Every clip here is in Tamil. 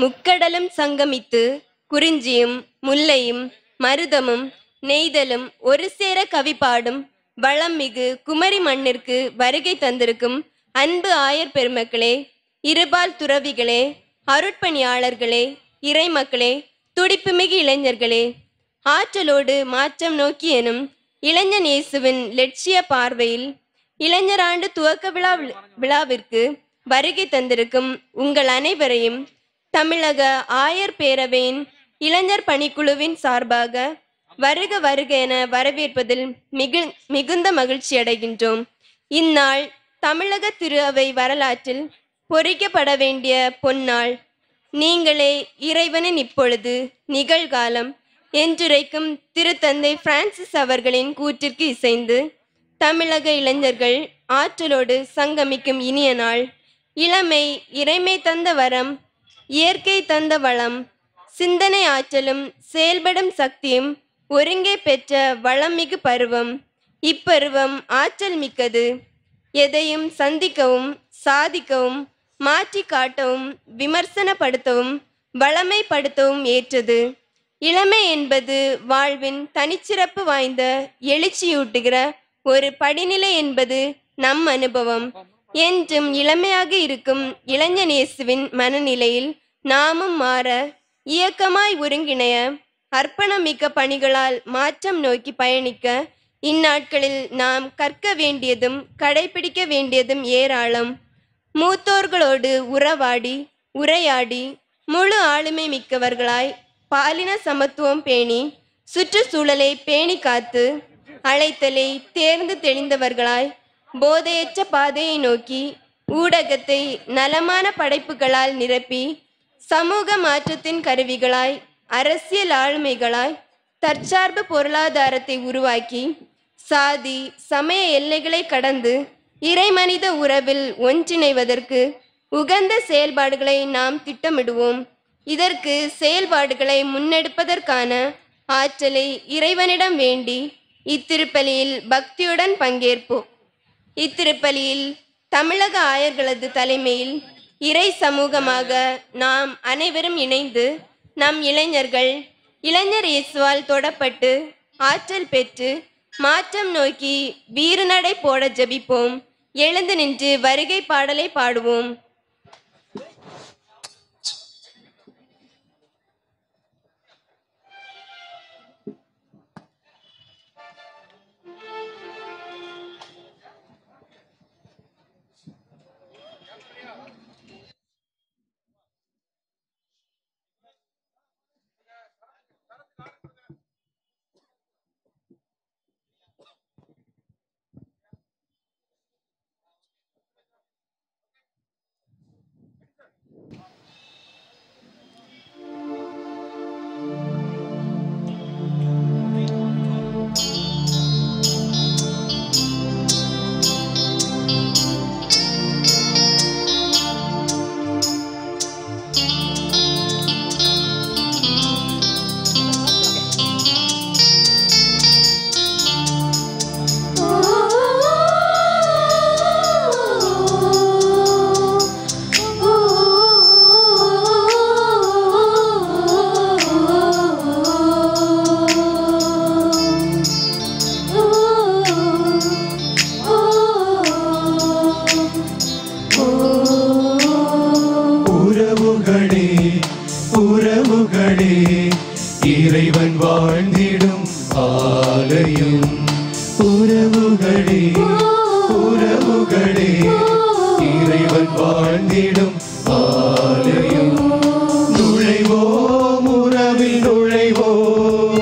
முக்கடலும் சங்கமித்து குறிஞ்சியும் முல்லையும் மருதமும் நெய்தலும் ஒரு சேர கவி பாடும் வளம்மிகு குமரி மண்ணிற்கு வருகை தந்திருக்கும் அன்பு ஆயர் பெருமக்களே, இருபால் துறவிகளே, அருட்பணியாளர்களே, இறைமக்களே, துடிப்புமிகு இளைஞர்களே, ஆற்றலோடு மாற்றம் நோக்கி எனும் இளைஞன் இயேசுவின் லட்சிய பார்வையில் இளைஞராண்டு துவக்க விழாவிற்கு வருகை தந்திருக்கும் உங்கள் அனைவரையும் தமிழக ஆயர் பேரவையின் இளைஞர் பணிக்குழுவின் சார்பாக வருக வருக என வரவேற்பதில் மிகுந்த மகிழ்ச்சி அடைகின்றோம். இந்நாள் தமிழக திரு அவை வரலாற்றில் பொறிக்கப்பட வேண்டிய பொன்னாள். நீங்களே இறைவனின் இப்பொழுது நிகழ்காலம் என்றுரைக்கும் திருத்தந்தை பிரான்சிஸ் அவர்களின் கூற்றிற்கு இசைந்து தமிழக இளைஞர்கள் ஆற்றலோடு சங்கமிக்கும் இனிய நாள். இளமை இறைமை தந்த வரம், இயற்கை தந்த வளம், சிந்தனை ஆற்றலும் செயல்படும் சக்தியும் ஒருங்கே பெற்ற வளமிகு பருவம். இப்பருவம் ஆற்றல் மிக்கது. எதையும் சந்திக்கவும் சாதிக்கவும் மாற்றி காட்டவும் விமர்சனப்படுத்தவும் வளமைப்படுத்தவும் ஏற்றது. இளமை என்பது வாழ்வின் தனிச்சிறப்பு வாய்ந்த எழுச்சியூட்டுகிற ஒரு படிநிலை என்பது நம் அனுபவம். என்றும் இளமையாக இருக்கும் இளைஞன் இயேசுவின் மனநிலையில் நாமும் மாற, இயக்கமாய் ஒருங்கிணைய, அர்ப்பணமிக்க பணிகளால் மாற்றம் நோக்கி பயணிக்க இந்நாட்களில் நாம் கற்க வேண்டியதும் கடைபிடிக்க வேண்டியதும் ஏராளம். மூத்தோர்களோடு உறவாடி உரையாடி முழு ஆளுமை மிக்கவர்களாய் பாலின சமத்துவம் பேணி சுற்றுச்சூழலை பேணி காத்து அழைத்தலை தேர்ந்து தெளிந்தவர்களாய் போதையற்ற பாதையை நோக்கி ஊடகத்தை நலமான படைப்புகளால் நிரப்பி சமூக மாற்றத்தின் கருவிகளாய் அரசியல் ஆளுமைகளாய் தற்சார்பு பொருளாதாரத்தை உருவாக்கி சாதி சமய எல்லைகளை கடந்து இறைமனித உறவில் ஒன்றிணைவதற்கு உகந்த செயல்பாடுகளை நாம் திட்டமிடுவோம். இதற்கு செயல்பாடுகளை முன்னெடுப்பதற்கான ஆற்றலை இறைவனிடம் வேண்டி இத்திருப்பலியில் பக்தியுடன் பங்கேற்போம். இத்திருப்பலியில் தமிழக ஆயர்களது தலைமையில் இறை சமூகமாக நாம் அனைவரும் இணைந்து நம் இளைஞர்கள் இளைஞர் இயேசுவால் தொடப்பட்டு ஆற்றல் பெற்று மாற்றம் நோக்கி வீறுநடை போட ஜெபிப்போம். எழுந்து நின்று வருகை பாடலை பாடுவோம். இறைவன் வாழ்ந்திடும் ஆலயம். உறவுகளே உறவுகளே இறைவன் வாழ்ந்திடும் ஆலயம். நுழைவோம் உறவில் நுழைவோம்,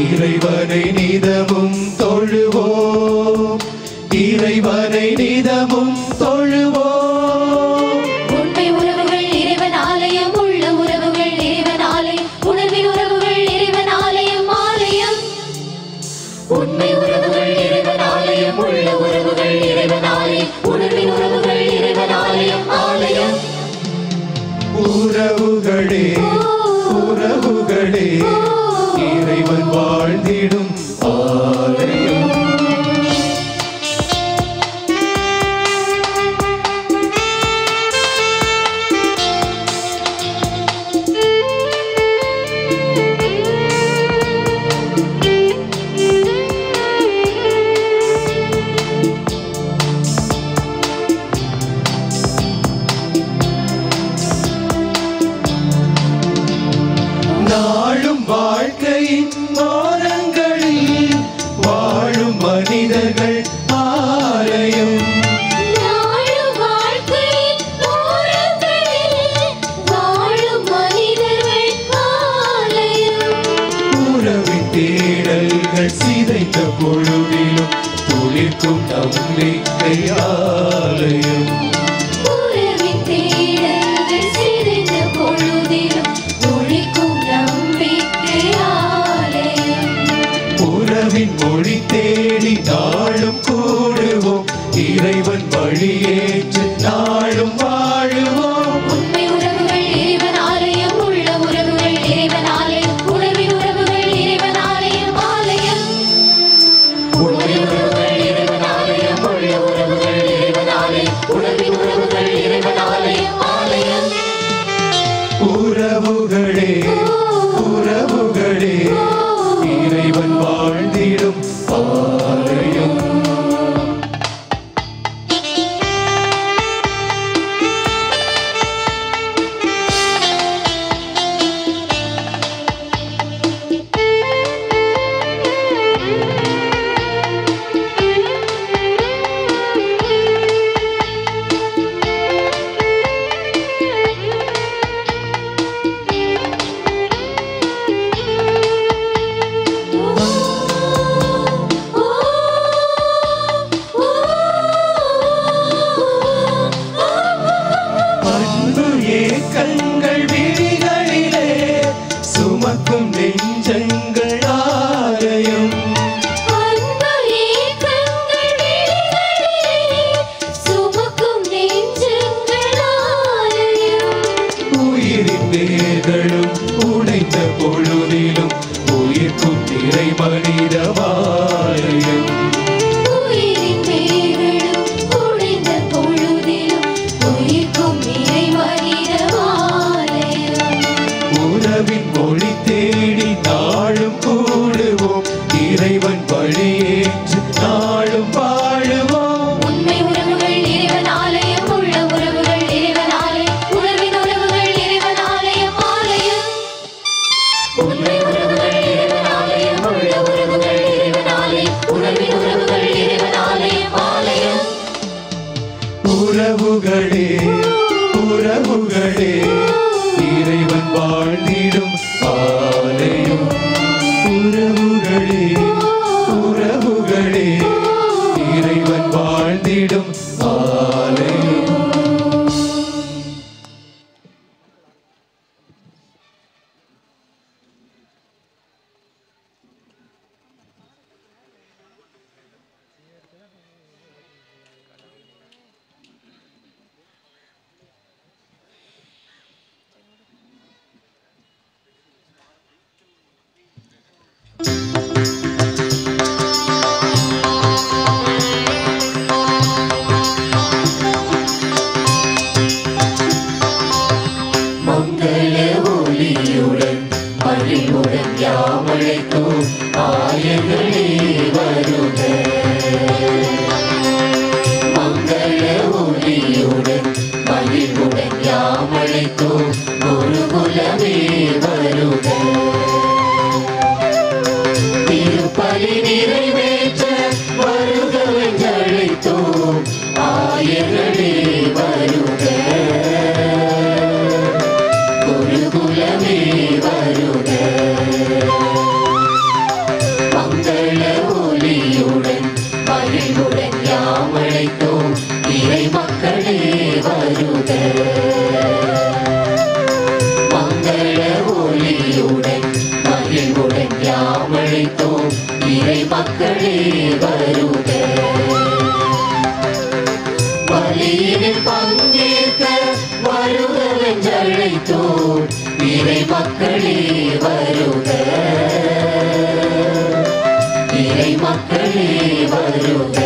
இறைவனை நிதமும் தொழுவோம், இறைவனை நிதமும் தொழுவோம். உண்மை உறவுகள் இறைவன் ஆலயம், உள்ள உறவுகள் இறைவன் ஆலயம், உணர்வின் உறவுகள் இறைவன் ஆலயம் ஆலயம். உறவுகளே உறவுகளே இறைவன் வாழ்ந்திடும் ஆலயம். பொழுதிலும் துளிர்க்கும் நம்பிக்கை ஆலயம். உறவின் தேடல்கள் சிதைந்த பொழுதிலும் ஒளிக்கும் நம்பிக்கை ஆலயம். உறவின் மொழி தேடி நாளும் கூடுவோம், இறைவன் வழியேற்று நாளும் வாழுவோம். உண்மை உறவுகள் இறைவன் ஆலயம், உள்ள உறவுகள் இறைவன் ஆலயம், உணர்வின் உறவுகள் இறைவன் ஆலயம் ஆலயம். உண்மை உறவுகள் இறைவன் ஆலயம், உள்ள உறவுகள் இறைவன் ஆலயம், உணர்வின் உறவுகள் இறைவன் ஆலயம் ஆலயம். உறவுகளே உறவுகளே இறைவன் வாழ்ந்திடும் ஆலயம். அன்பு ஏக்கங்கள் விழிகளிலே சுமக்கும் நெஞ்சங்கள் ஆலயம். அன்பு ஏக்கங்கள் விழிகளிலே சுமக்கும் நெஞ்சங்கள் ஆலயம். உயிரின் வேர்களும் உடைந்த பொழுதிலும் உயிர்க்கும் நிறை மனிதமாலயம். உயிரின் வேர்களும் உடைந்த பொழுதிலும் உயிர்க்கும் நிறை மனிதமாலயம். உறவின் மொழி தேடி நாளும் கூடுவோம், இறைவன் வழியேற்று நாளும் வாழுவோம். உண்மை உறவுகள் இறைவன் ஆலயம், உள்ள உறவுகள் இறைவன் ஆலயம், உணர்வின் உறவுகள் இறைவன் ஆலயம் ஆலயம். உண்மை உறவுகள் இறைவன் ஆலயம், உள்ள உறவுகள் இறைவன் ஆலயம், உணர்வின் உறவுகள் இறைவன் ஆலயம் ஆலயம். உறவுகளே உறவுகளே இறைவன் வாழ்ந்திடும் ஆலயம். உறவுகளே உறவுகளே இறைவன் வாழ்ந்திடும் ஆலயம். மங்கள ஒளியுடன் மகிழ்வுடன் யாமழைக்கும் ஆயர்களே வருக. மங்கள ஒளியுடன் மகிழ்வுடன் யாமழைக்கும் குருகுலமே வருக. திருப்பலி நிறைவேற்ற வருகவென்றழைத்தோம் ஆயர்களே வருக. குருகுலமே வருக. மங்கள ஒளியுடன் மகிழ்வுடன் யாமழைத்தோம் இறை மக்களே வருக. மங்கள ஒளியுடன் மகிழ்வுடன் யாமழைத்தோம் இறை மக்களே வருக. பலியினில் பங்கேற்க வருகவென்றழைத்தோம் இறை மக்களே வருக. இறை மக்களே வருக.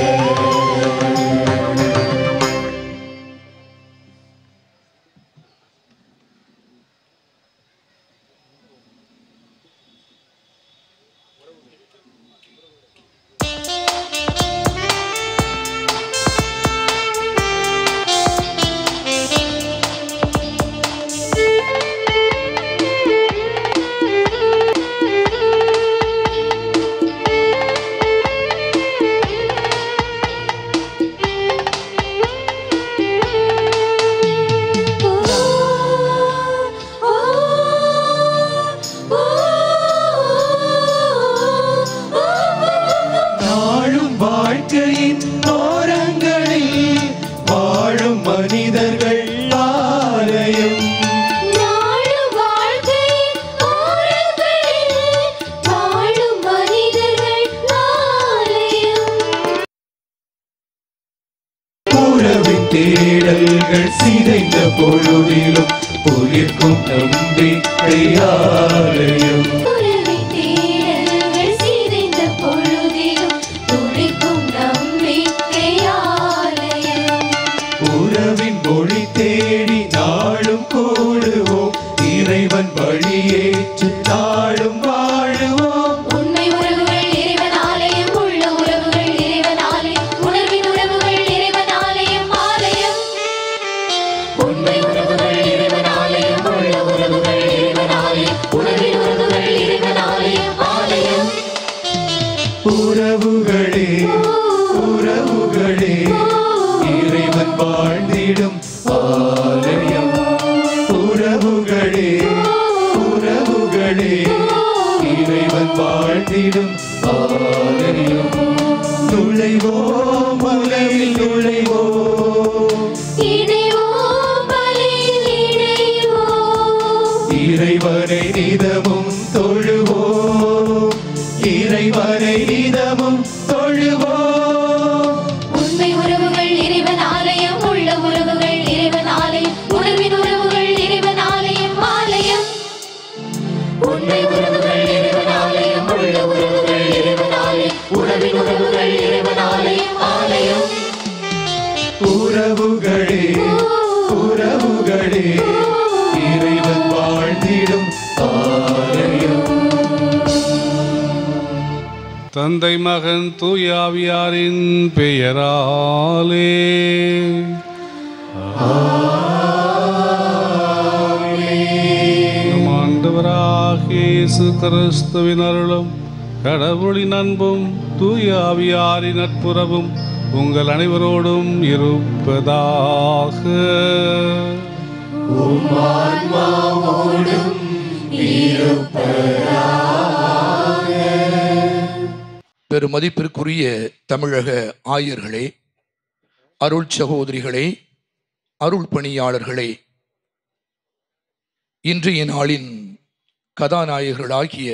தேடல்கள் சிதைந்த பொழுதிலும் உயிர்க்கும் நம்பிக்கை ஆலயம். உறவின் தேடல்கள் சிதைந்த பொழுதிலும் துடிக்கும் நம்பிக்கை ஆலயம். உறவின் மொழி தேடி நாளும் கூடுவோம், இறைவன் வழியேற்று நாளும் வாழுவோம். உண்மை உறவுகள் இறைவன் ஆலயம், உள்ள உறவுகள் இறைவன் ஆலயம், உணர்வின் உறவுகள் இறைவன் ஆலயம் ஆலயம். உண்மை உறவுகள் இறைவன் ஆலயம், உள்ள உறவுகள் இறைவன் ஆலயம், உணர்வின் உறவுகள் இறைவன் ஆலயம் ஆலயம். உறவுகளே உறவுகளே இறைவன் வாழ்ந்திடும் ஆலயம். உறவுகளே உறவுகளே இறைவன் வாழ்ந்திடும் ஆலயம். நுழைவோம் உலகில் நுழைவோம், இணைவோம் பலியில் இணைவோம். இறைவனை நிதமும் தொழுவோம், இறைவனை நிதமும் தொழுவோம். உண்மை உறவுகள் இறைவன் ஆலயம், உள்ள உறவுகள் இறைவன் ஆலயம், உணர்வின் உறவுகள் இறைவன் ஆலயம் ஆலயம். உண்மை உறவுகள் இறைவன் ஆலயம், உள்ள உறவுகள் இறைவன் ஆலயம், உணர்வின் உறவுகள் இறைவன் ஆலயம் ஆலயம். உறவுகளே உறவுகளே இறைவன் வாழ்ந்திடும் ஆலயம். தந்தை மகன் தூயாவியாரின் பெயராலே நம் ஆண்டவராகிய இயேசு கிறிஸ்துவின் அருளும் கடவுளின் அன்பும் தூயாவியாரின் நட்புறவும் உங்கள் அனைவரோடும் இருப்பதாக. பெருமதிப்பிற்குரிய தமிழக ஆயர்களே, அருள் சகோதரிகளே, அருள் பணியாளர்களே, இன்றைய நாளின் கதாநாயகர்களாகிய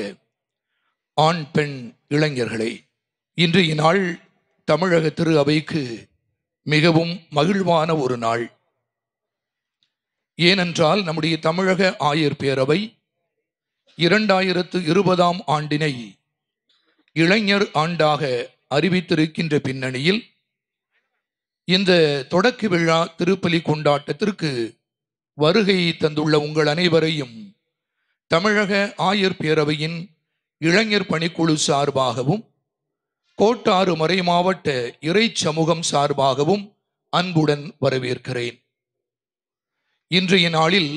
ஆண் பெண் இளைஞர்களே, இன்றைய நாள் தமிழக திரு அவைக்கு மிகவும் மகிழ்வான ஒரு நாள். ஏனென்றால் நம்முடைய தமிழக ஆயர் பேரவை 2020 ஆண்டினை இளைஞர் ஆண்டாக அறிவித்திருக்கின்ற பின்னணியில் இந்த தொடக்க விழா திருப்பலி கொண்டாட்டத்திற்கு வருகை தந்துள்ள உங்கள் அனைவரையும் தமிழக ஆயர் பேரவையின் இளைஞர் பணிக்குழு சார்பாகவும் கோட்டாறு மறை மாவட்ட இறை சமூகம் சார்பாகவும் அன்புடன் வரவேற்கிறேன். இன்றைய நாளில்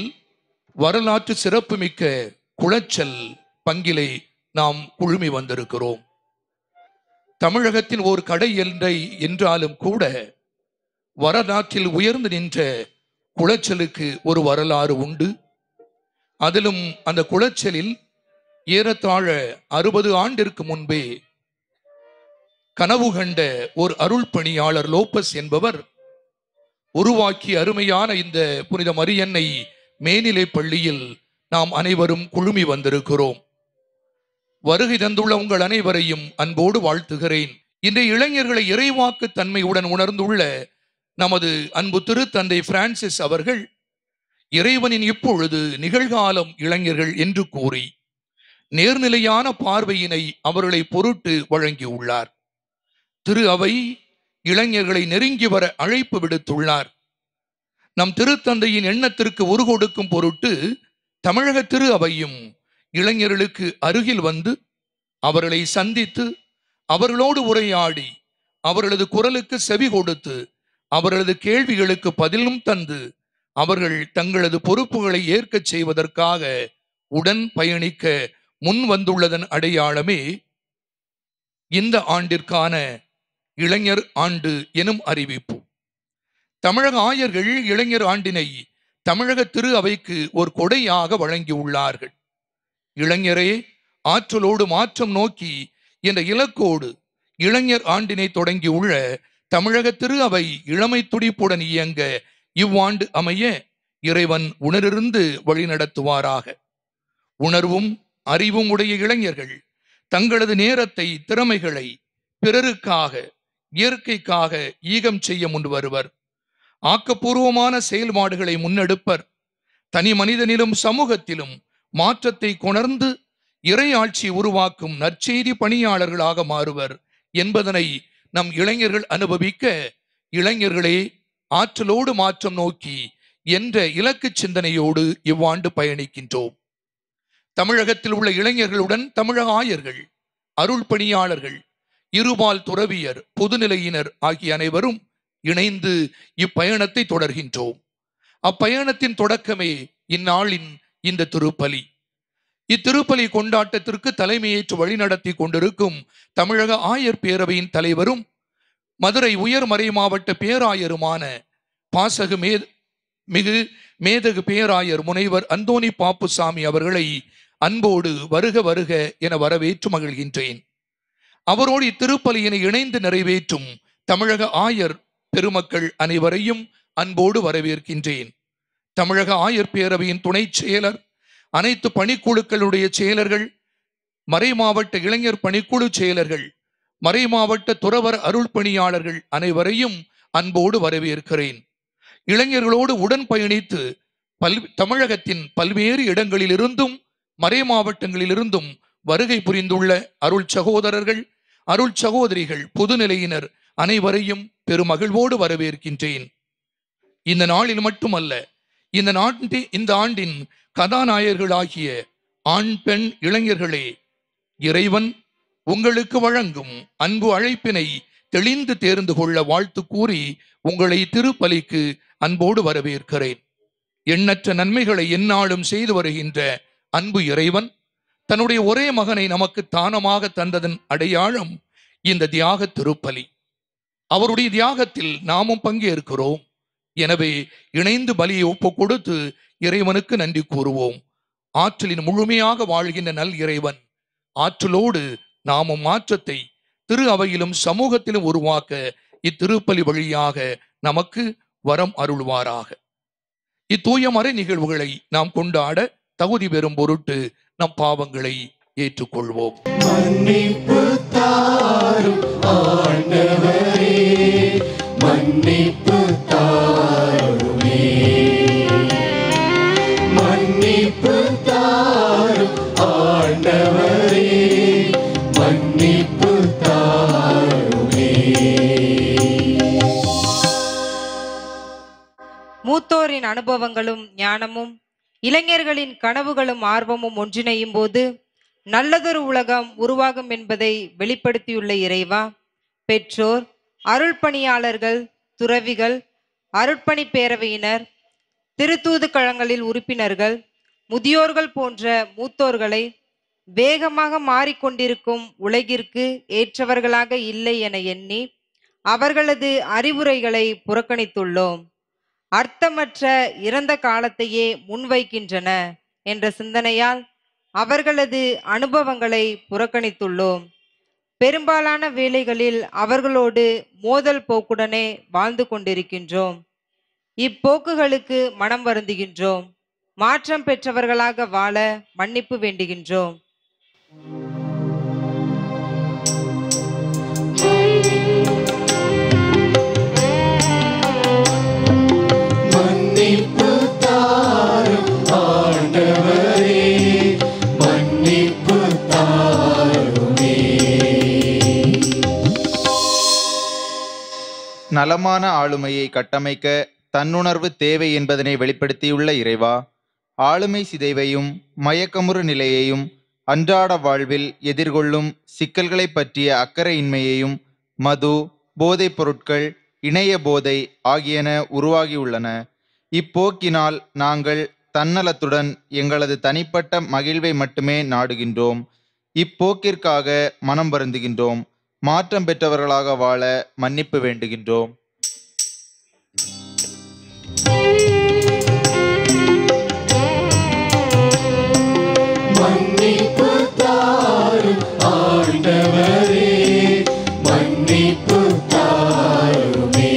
வரலாற்று சிறப்புமிக்க குளச்சல் பங்கிலை நாம் குழுமி வந்திருக்கிறோம். தமிழகத்தின் ஓர் கடை என்றாலும் கூட வரலாற்றில் உயர்ந்து நின்ற குளச்சலுக்கு ஒரு வரலாறு உண்டு. அதிலும் அந்த குளச்சலில் ஏறத்தாழ 60 ஆண்டிற்கு முன்பே கனவு கண்ட ஒரு அருள் பணியாளர் லோபஸ் என்பவர் உருவாக்கி அருமையான இந்த புனித மரியன்னை மேல்நிலை பள்ளியில் நாம் அனைவரும் குழுமி வந்திருக்கிறோம். வருகை தந்துள்ள உங்கள் அனைவரையும் அன்போடு வாழ்த்துகிறேன். இன்றைய இளைஞர்களை இறைவாக்கு தன்மையுடன் உணர்ந்துள்ள நமது அன்பு திருத்தந்தை பிரான்சிஸ் அவர்கள் இறைவனின் இப்பொழுது நிகழ்காலம் இளைஞர்கள் என்று கூறி நேர்நிலையான பார்வையினை அவர்களை பொருட்டு வழங்கியுள்ளார். திரு அவை இளைஞர்களை நெருங்கி வர அழைப்பு விடுத்துள்ளார். நம் திருத்தந்தையின் எண்ணத்திற்கு உருகொடுக்கும் பொருட்டு தமிழக திரு அவையும் இளைஞர்களுக்கு அருகில் வந்து அவர்களை சந்தித்து அவர்களோடு உரையாடி அவர்களது குரலுக்கு செவி கொடுத்து அவர்களது கேள்விகளுக்கு பதிலும் தந்து அவர்கள் தங்களது பொறுப்புகளை ஏற்கச் செய்வதற்காக உடன் பயணிக்க முன் வந்துள்ளதன் அடையாளமே இந்த ஆண்டிற்கான இளைஞர் ஆண்டு எனும் அறிவிப்பு. தமிழக ஆயர்கள் இளைஞர் ஆண்டினை தமிழக திரு அவைக்கு ஒரு கொடையாக வழங்கியுள்ளார்கள். இளைஞரே ஆற்றலோடு மாற்றம் நோக்கி என்ற இலக்கோடு இளைஞர் ஆண்டினை தொடங்கியுள்ள தமிழக திரு அவை இளமை துடிப்புடன் இயங்க இவ்வாண்டு அமைய இறைவன் உணரிருந்து வழிநடத்துவாராக. உணர்வும் அறிவும் உடைய இளைஞர்கள் தங்களது நேரத்தை திறமைகளை பிறருக்காக இயற்கைக்காக ஈகம் செய்ய முன் வருவர். ஆக்கப்பூர்வமான செயல்பாடுகளை முன்னெடுப்பர். தனி மனிதனிலும் சமூகத்திலும் மாற்றத்தை கொணர்ந்து இறையாட்சி உருவாக்கும் நற்செய்தி பணியாளர்களாக மாறுவர் என்பதனை நம் இளைஞர்கள் அனுபவிக்க, இளைஞர்களே ஆற்றலோடு மாற்றம் நோக்கி என்ற இலக்கு சிந்தனையோடு இவ்வாண்டு பயணிக்கின்றோம். தமிழகத்தில் உள்ள இளைஞர்களுடன் தமிழக ஆயர்கள், அருள் பணியாளர்கள், இருபால் துறவியர், பொதுநிலையினர் ஆகிய அனைவரும் இணைந்து இப்பயணத்தை தொடர்கின்றோம். அப்பயணத்தின் தொடக்கமே இந்நாளின் இந்த திருப்பலி. இத்திருப்பலி கொண்டாட்டத்திற்கு தலைமையேற்று வழிநடத்தி கொண்டிருக்கும் தமிழக ஆயர் பேரவையின் தலைவரும் மதுரை உயர் மறை மாவட்ட பேராயருமான பாசகு மிகு மேதகு பேராயர் முனைவர் அந்தோணி பாப்புசாமி அவர்களை அன்போடு வருக வருக என வரவேற்று மகிழ்கின்றேன். அவரோடு இத்திருப்பலியினை இணைந்து நிறைவேற்றும் தமிழக ஆயர் பெருமக்கள் அனைவரையும் அன்போடு வரவேற்கின்றேன். தமிழக ஆயர் பேரவையின் துணை செயலர், அனைத்து பணிக்குழுக்களுடைய செயலர்கள், மறை மாவட்ட இளைஞர் பணிக்குழு செயலர்கள், மறை மாவட்ட துறவர் அருள் பணியாளர்கள் அனைவரையும் அன்போடு வரவேற்கிறேன். இளைஞர்களோடு உடன் பயணித்து தமிழகத்தின் பல்வேறு இடங்களிலிருந்தும் மறை மாவட்டங்களிலிருந்தும் வருகை புரிந்துள்ள அருள் சகோதரர்கள், அருள் சகோதரிகள், பொதுநிலையினர் அனைவரையும் பெருமகிழ்வோடு வரவேற்கின்றேன். இந்த நாளில் மட்டுமல்ல, இந்த ஆண்டின் கதாநாயகர்களாகிய ஆண் பெண் இளைஞர்களே, இறைவன் உங்களுக்கு வழங்கும் அன்பு அழைப்பினை தெளிந்து தேர்ந்து கொள்ள வாழ்த்து கூறி உங்களை திருப்பலிக்கு அன்போடு வரவேற்கிறேன். எண்ணற்ற நன்மைகளை எந்நாளும் செய்து வருகின்ற அன்பு இறைவன் தன்னுடைய ஒரே மகனை நமக்கு தானமாக தந்ததன் அடையாளம் இந்த தியாக திருப்பலி. அவருடைய தியாகத்தில் நாமும் பங்கேற்கிறோம். எனவே இணைந்து பலியை ஒப்பு கொடுத்து இறைவனுக்கு நன்றி கூறுவோம். ஆற்றலின் முழுமையாக வாழ்கின்ற நல் இறைவன் ஆற்றலோடு நாமும் மாற்றத்தை திரு அவையிலும் சமூகத்திலும் உருவாக்க இத்திருப்பலி வழியாக நமக்கு வரம் அருள்வாராக. இத்தூய மறை நிகழ்வுகளை நாம் கொண்டாட தகுதி பெறும் பொருட்டு நம் பாவங்களை ஏற்றுக்கொள்வோம். மன்னிப்பு தாரும் ஆண்டவரே, மன்னிப்பு தாருமே, மன்னிப்பு தாரும் ஆண்டவரே, மன்னிப்பு தாருமே. மூத்தோரின் அனுபவங்களும் ஞானமும் இளைஞர்களின் கனவுகளும் ஆர்வமும் ஒன்றிணையும் போது நல்லதொரு உலகம் உருவாகும் என்பதை வெளிப்படுத்தியுள்ள இறைவா, பெற்றோர், அருள் பணியாளர்கள், துறவிகள், அருட்பணி பேரவையினர், திருத்தூது கழகங்களில் உறுப்பினர்கள், முதியோர்கள் போன்ற மூத்தோர்களை வேகமாக மாறிக்கொண்டிருக்கும் உலகிற்கு ஏற்றவர்களாக இல்லை என எண்ணி அவர்களது அறிவுரைகளை புறக்கணித்துள்ளோம். அர்த்தமற்ற இறந்த காலத்தையே முன்வைக்கின்றன என்ற சிந்தனையால் அவர்களது அனுபவங்களை புறக்கணித்துள்ளோம். பெரும்பாலான வேளைகளில் அவர்களோடு மோதல் போக்குடனே வாழ்ந்து கொண்டிருக்கின்றோம். இப்போக்குகளுக்கு மனம் வருந்துகின்றோம். மாற்றம் பெற்றவர்களாக வாழ மன்னிப்பு வேண்டுகின்றோம். மன்னிப்பு தாரும் ஆண்டவரே, மன்னிப்பு தாருமே. நலமான ஆளுமையை கட்டமைக்க தன்னுணர்வு தேவை என்பதனை வெளிப்படுத்தியுள்ள இறைவா, ஆளுமை சிதைவையும் மயக்கமுறு நிலையையும் அன்றாட வாழ்வில் எதிர்கொள்ளும் சிக்கல்களை பற்றிய அக்கறையின்மையையும் மது, போதைப் பொருட்கள், இணைய போதை ஆகியன உருவாகியுள்ளன. இப்போக்கினால் நாங்கள் தன்னலத்துடன் எங்களது தனிப்பட்ட மகிழ்வை மட்டுமே நாடுகின்றோம். இப்போக்கிற்காக மனம் வருந்துகின்றோம். மாற்றம் பெற்றவர்களாக வாழ மன்னிப்பு வேண்டுகின்றோம். மன்னிப்பு தாரும் ஆண்டவரே, மன்னிப்பு தாருமே.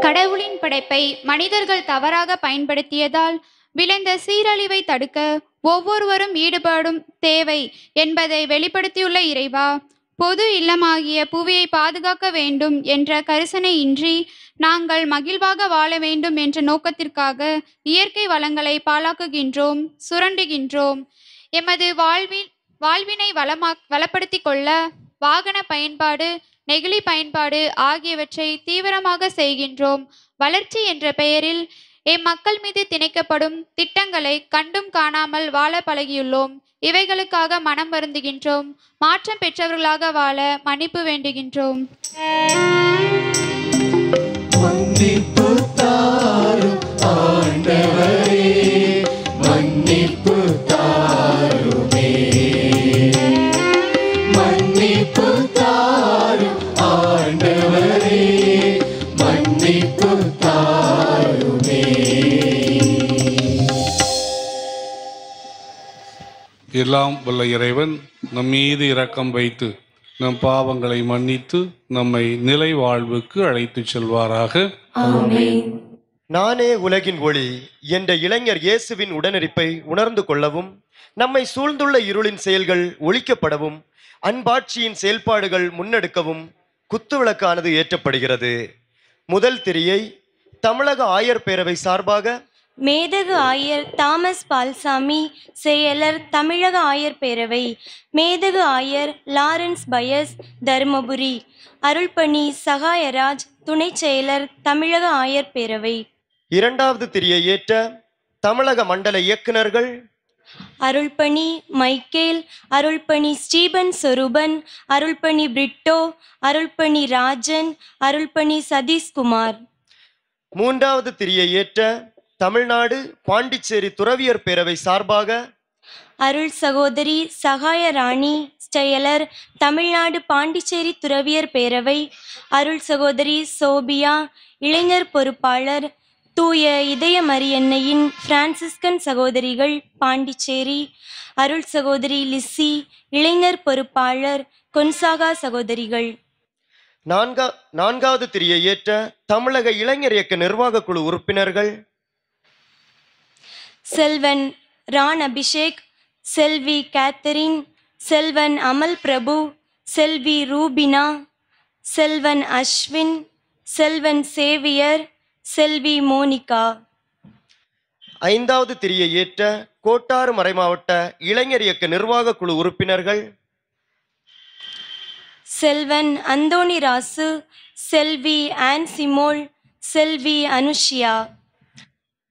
கடவுளின் படைப்பை மனிதர்கள் தவறாக பயன்படுத்தியதால் விளைந்த சீரழிவை தடுக்க ஒவ்வொருவரும் ஈடுபாடும் தேவை என்பதை வெளிப்படுத்தியுள்ள இறைவா, பொது இல்லமாகிய புவியை பாதுகாக்க வேண்டும் என்ற கரிசனை இன்றி நாங்கள் மகிழ்வாக வாழ வேண்டும் என்ற நோக்கத்திற்காக இயற்கை வளங்களை பாழாக்குகின்றோம், சுரண்டுகின்றோம். எமது வாழ்வினை வளப்படுத்தி கொள்ள வாகன பயன்பாடு, நெகிழி பயன்பாடு ஆகியவற்றை தீவிரமாக செய்கின்றோம். வளர்ச்சி என்ற பெயரில் மக்கள் மீது திணிக்கப்படும் திட்டங்களை கண்டும் காணாமல் வாழ பழகியுள்ளோம். இவைகளுக்காக மனம் வருந்துகின்றோம். மாற்றம் பெற்றவர்களாக வாழ மன்னிப்பு வேண்டுகின்றோம். மன்னிப்பு தாரும் ஆண்டவரே, மன்னிப்பு தாருமே, மன்னிப்பு தாரும் ஆண்டவரே, மன்னிப்பு தாருமே. எல்லாம் வல்ல இறைவன் நம் மீது இரக்கம் வைத்து நம் பாவங்களை மன்னித்து நம்மை நிலை வாழ்வுக்கு அழைத்துச் செல்வாராக. ஆமென். நானே உலகின் ஒளி என்ற இளைஞர் இயேசுவின் உடனிருப்பை உணர்ந்து கொள்ளவும், நம்மை சூழ்ந்துள்ள இருளின் செயல்கள் ஒழிக்கப்படவும், அன்பாட்சியின் செயல்பாடுகள் முன்னெடுக்கவும் குத்துவிளக்கானது ஏற்றப்படுகிறது. முதல் திரியை தமிழக ஆயர் பேரவை சார்பாக மேதகு ஆயர் தாமஸ் பால்சாமி, செயலர் தமிழக ஆயர் பேரவை. மேதகு ஆயர் லாரன்ஸ் பயஸ், தருமபுரி. அருள்பணி சகாயராஜ், துணை செயலர் தமிழக ஆயர் பேரவை. இரண்டாவது திரியை ஏற்ற தமிழக மண்டல இயக்குநர்கள் அருள்பணி மைக்கேல், அருள்பணி ஸ்டீபன் சொரூபன், அருள்பணி பிரிட்டோ, அருள்பணி ராஜன், அருள்பணி சதீஷ்குமார். மூன்றாவது திரியை ஏற்ற தமிழ்நாடு பாண்டிச்சேரி துறவியர் பேரவை சார்பாக அருள் சகோதரி சகாயராணி, செயலர் தமிழ்நாடு பாண்டிச்சேரி துறவியர் பேரவை. அருள் சகோதரி சோபியா, இளைஞர் பொறுப்பாளர் தூய இதய மரியன்னையின் பிரான்சிஸ்கன் சகோதரிகள் பாண்டிச்சேரி. அருள் சகோதரி லிசி, இளைஞர் பொறுப்பாளர் கொன்சாகா சகோதரிகள். நான்காவது திரியை ஏற்ற தமிழக இளைஞர் இயக்க நிர்வாக குழு உறுப்பினர்கள் செல்வன் ரான் அபிஷேக், செல்வி கேத்தரின், செல்வன் அமல் பிரபு, செல்வி ரூபினா, செல்வன் அஸ்வின், செல்வன் சேவியர், செல்வி மோனிகா. ஐந்தாவது திரியை ஏற்ற கோட்டாறு மறைமாவட்ட இளைஞர் இயக்க நிர்வாக குழு உறுப்பினர்கள் செல்வன் அந்தோணி ராசு, செல்வி ஆன் சிமோல், செல்வி அனுஷியா.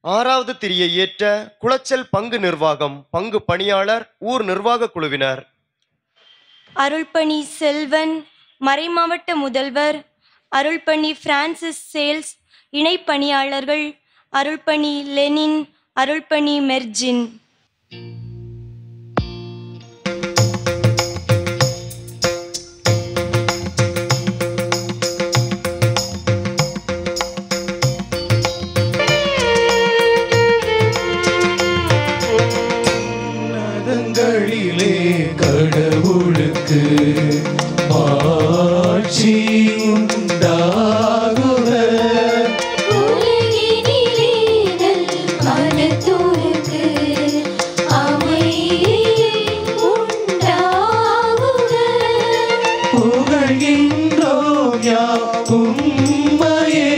ஆறாவது திரியை ஏற்ற குளச்சல் பங்கு நிர்வாகம் பங்கு பணியாளர் ஊர் நிர்வாக குழுவினர் அருள்பணி செல்வன், மறைமாவட்ட முதல்வர். அருள்பணி பிரான்சிஸ் சேல்ஸ், இணை பணியாளர்கள். அருள்பணி லெனின், அருள்பணி மெர்ஜின். நதங்களிலே கடவுளுக்கு ஆட்சி உண்டாகுக. உலகினிலே மனத்தோருக்கு அமைதி உண்டாகுக. புகழ்கின்றோம் யாம் உம்மையே,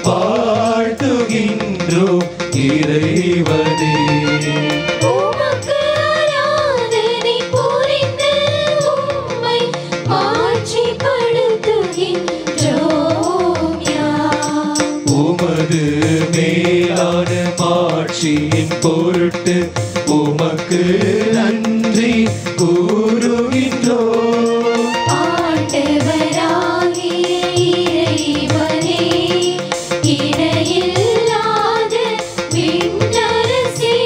வாழ்த்துகின்றோம் இறைவனே. உமக்கு ஆராதனை புரிந்து உம்மை மாட்சிப்படுத்துகின்றோம் யாம். உமது மேலான மாட்சியின் பொருட்டு உமக்கு நன்றி கூறுகின்றோம். ஆண்டவராகிய இறைவனே, இணையில்லாத விண்ணரசே,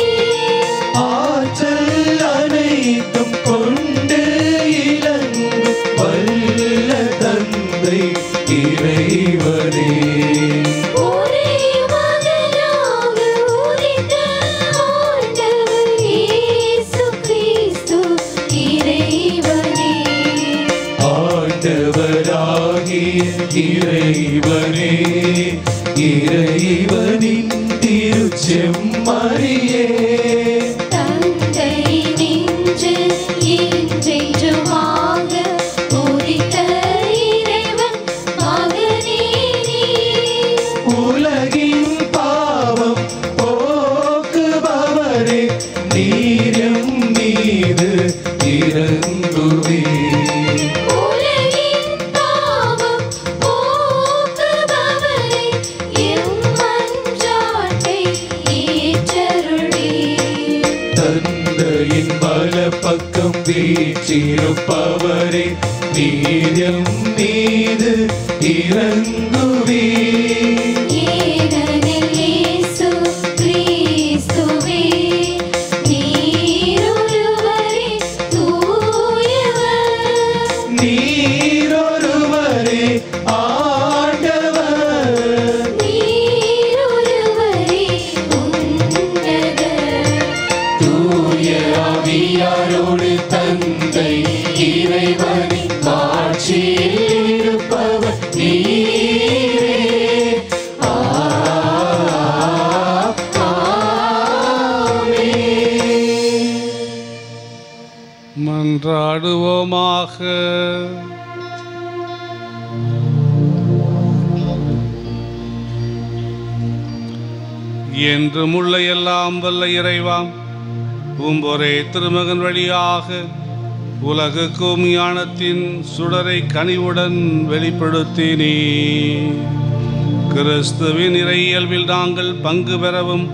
ஆற்றல் அனைத்தும் கொண்டு இலங்கும் வல்ல தந்தை இறைவனே. ஒரே மகனாக உதித்த ஆண்டவர் இயேசு கிறிஸ்து இறைவனே. ஆண்டவராகிய இறைவனே, இறைவனின் திருச்செம்மறியே, தந்தை நின்று என்றென்றுமாக வீற்றிருப்பவரே நீரம் மீது இறங்குவே. ஏகனில் இயேசு கிறிஸ்துவே நீரொருவரே தூயவர். நீரொருவரே ஆண்டவர். நீரொருவரே உன்னதர். தூய ஆவியாரோடு தந்தை இறைவனின் ஆட்சியில் இருப்பவர் நீரே. ஆமென். மன்றாடுவோமாக. என்றும் உள்ள எல்லாம் வல்ல இறைவாம் ஒரே திருமகன் வழியாக உலகுக்கும் ஞானத்தின் சுடரை கனிவுடன் வெளிப்படுத்தினே. கிறிஸ்துவின் இறை இயல்பில் நாங்கள் பங்கு பெறவும்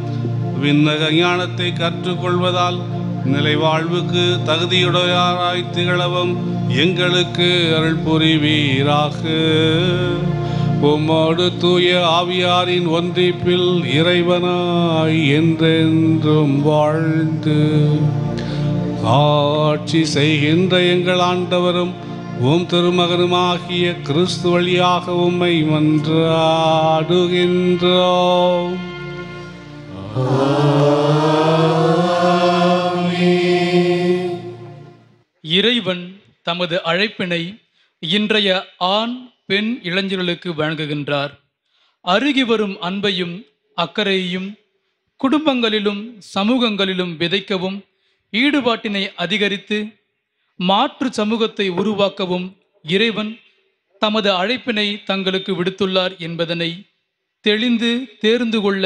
விண்ணக ஞானத்தை கற்றுக்கொள்வதால் நிலைவாழ்வுக்கு தகுதியுடையாராய் திகழவும் எங்களுக்கு அருள் புரிவீராக. உம்மோடு தூய ஆவியாரின் ஒன்றிப்பில் இறைவனாய் என்றென்றும் வாழ்ந்து ஆட்சி செய்கின்ற எங்கள் ஆண்டவரும் உம் திருமகனுமாகிய கிறிஸ்து வழியாக உம்மை மன்றாடுகின்றோம். இறைவன் தமது அழைப்பினை இன்றைய ஆண் பெண் இளைஞர்களுக்கு வழங்குகின்றார். அருகி வரும் அன்பையும் அக்கறையையும் குடும்பங்களிலும் சமூகங்களிலும் விதைக்கவும் ஈடுபாட்டினை அதிகரித்து மாற்று சமூகத்தை உருவாக்கவும் இறைவன் தமது அழைப்பினை தங்களுக்கு விடுத்துள்ளார் என்பதனை தெளிந்து தேர்ந்து கொள்ள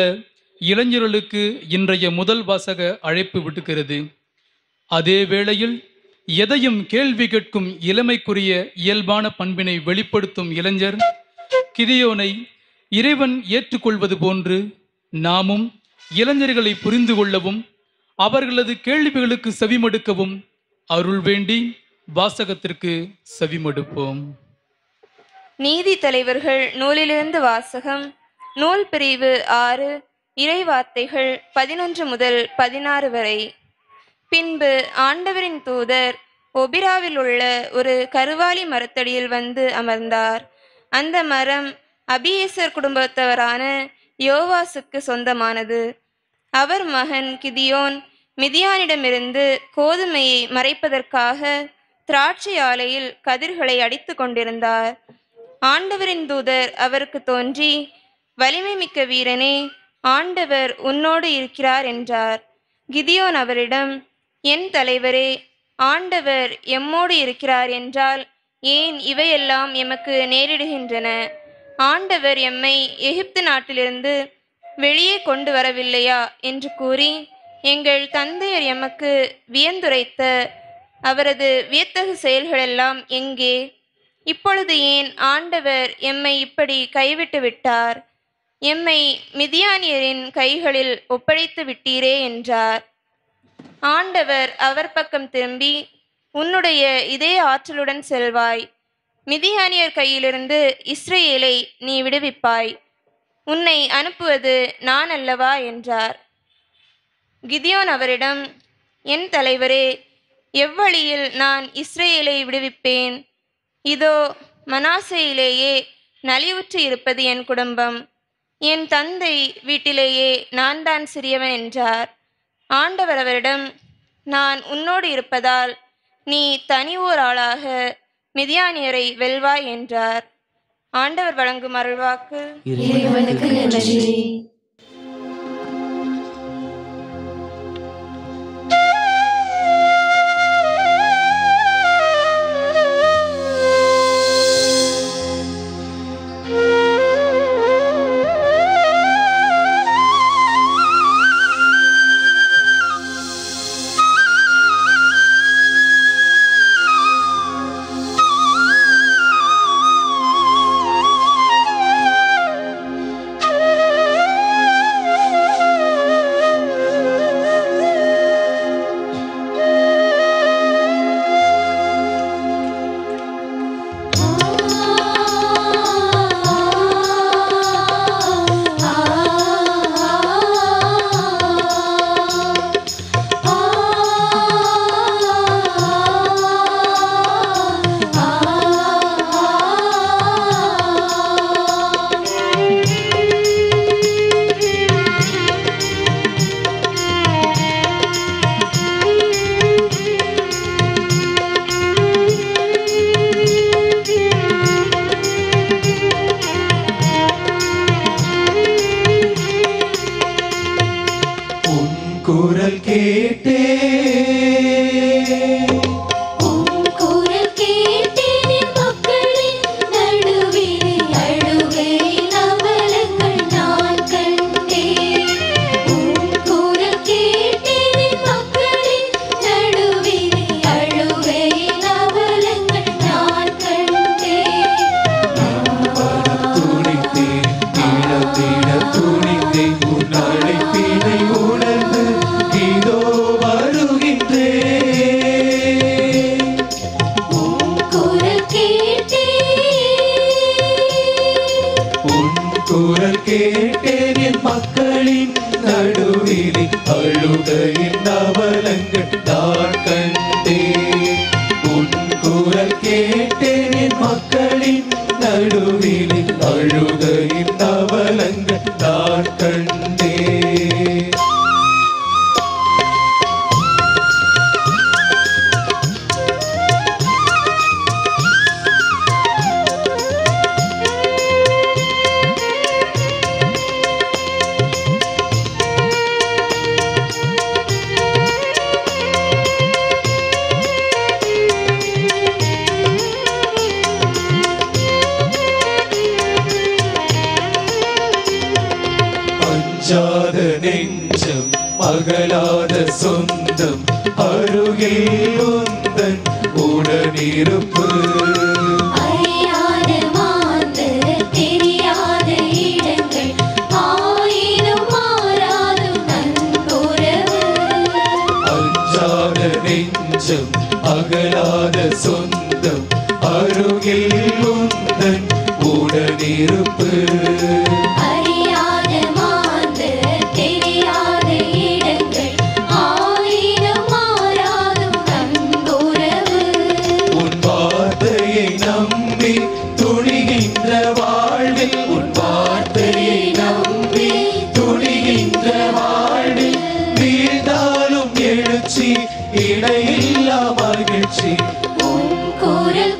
இளைஞர்களுக்கு இன்றைய முதல் வாசக அழைப்பு விடுக்கிறது. அதே வேளையில் எதையும் கேள்வி கேட்கும் இளமைக்குரிய இயல்பான பண்பினை வெளிப்படுத்தும் இளைஞர் கிதியோனை இறைவன் ஏற்றுக்கொள்வது போன்று நாமும் இளைஞர்களை புரிந்து கொள்ளவும் அவர்களது கேள்விகளுக்கு செவிமடுக்கவும் அருள் வேண்டி வாசகத்திற்கு செவிமடுப்போம். நீதி தலைவர்கள் நூலிலிருந்து வாசகம். நூல் பிரிவு 6 இறைவார்த்தைகள் 11 முதல் 16 வரை. பின்பு ஆண்டவரின் தூதர் ஒபிராவில் உள்ள ஒரு கருவாலி மரத்தடியில் வந்து அமர்ந்தார். அந்த மரம் அபியேசர் குடும்பத்தவரான யோவாசுக்கு சொந்தமானது. அவர் மகன் கிதியோன் மிதியானிடமிருந்து கோதுமையை மறைப்பதற்காக திராட்சை ஆலையில் கதிர்களை அடித்து கொண்டிருந்தார். ஆண்டவரின் தூதர் அவருக்கு தோன்றி, வலிமை மிக்க வீரனே, ஆண்டவர் உன்னோடு இருக்கிறார் என்றார். கிதியோன் அவரிடம், என் தலைவரே, ஆண்டவர் எம்மோடு இருக்கிறார் என்றால் ஏன் இவையெல்லாம் எமக்கு நேரிடுகின்றன? ஆண்டவர் எம்மை எகிப்து நாட்டிலிருந்து வெளியே கொண்டு வரவில்லையா என்று கூறி எங்கள் தந்தையர் எமக்கு வியந்துரைத்த அவரது வியத்தகு செயல்களெல்லாம் எங்கே? இப்பொழுது ஏன் ஆண்டவர் எம்மை இப்படி கைவிட்டு விட்டார்? எம்மை மிதியானியரின் கைகளில் ஒப்படைத்து விட்டீரே என்றார். ஆண்டவர் அவர் பக்கம் திரும்பி, உன்னுடைய இதே ஆற்றலுடன் செல்வாய், மிதியானியர் கையிலிருந்து இஸ்ரேலை நீ விடுவிப்பாய், உன்னை அனுப்புவது நான் அல்லவா என்றார். கிதியோன் அவரிடம், என் தலைவரே, எவ்வழியில் நான் இஸ்ரேலை விடுவிப்பேன்? இதோ மனாசையிலேயே நலிவுற்று இருப்பது என் குடும்பம், என் தந்தை வீட்டிலேயே நான் தான் சிறியவன் என்றார். ஆண்டவர் அவரிடம், நான் உன்னோடு இருப்பதால் நீ தனி ஓர் ஆளாக மிதியானியரை வெல்வாய் என்றார். ஆண்டவர் வழங்கும் அருள்வாக்கு. இறைவனுக்கு நன்றி. உன் குரல் கேட்டே குரல் கேட்டேன் என் மக்களின் நடுவிலே அழுகையின் அவலங்கள் நான் கண்டேன். உன் குரல் கேட்டேன் என் மக்களின் நடுவிலே அழுகையின் அவலங்கள் நான் கண்டேன். துணித்தேன் திட துணித்தேன் உன் அழைப்பினை உணர்ந்து இதோ வருகின்றேன். குரல் கேட்டேன் என் மக்களின் நடுவிலே அழுகையின் அவலங்கள் நான் கண்டேன். உன் குரல் கேட்டேன் என் மக்களின் நடுவிலே அழுகையின் அவலங்கள் நான் கண்டேன். அஞ்சாத நெஞ்சம் அகலாத சொந்தம் அருகில் உந்தன் உடனிருப்பு. அறியாத மாந்தர் தெரியாத இடங்கள் ஆயினும் மாறாதும் நன்புறவு. அஞ்சாத நெஞ்சம் அகலாத சொந்தம் அருகில் உந்தன் உடனிருப்பு. அறியாத மாந்தர் தெரியாத இடங்கள் ஆயினும் மாறாதும் நன்புறவு. உன் வார்த்தையை நம்பி துணிகின்ற வாழ்வில் உன் வார்த்தையை நம்பி துணிகின்ற வாழ்வில் வீழ்ந்தாலும் எழுச்சி இடையில்லா மகிழ்ச்சி. குரல்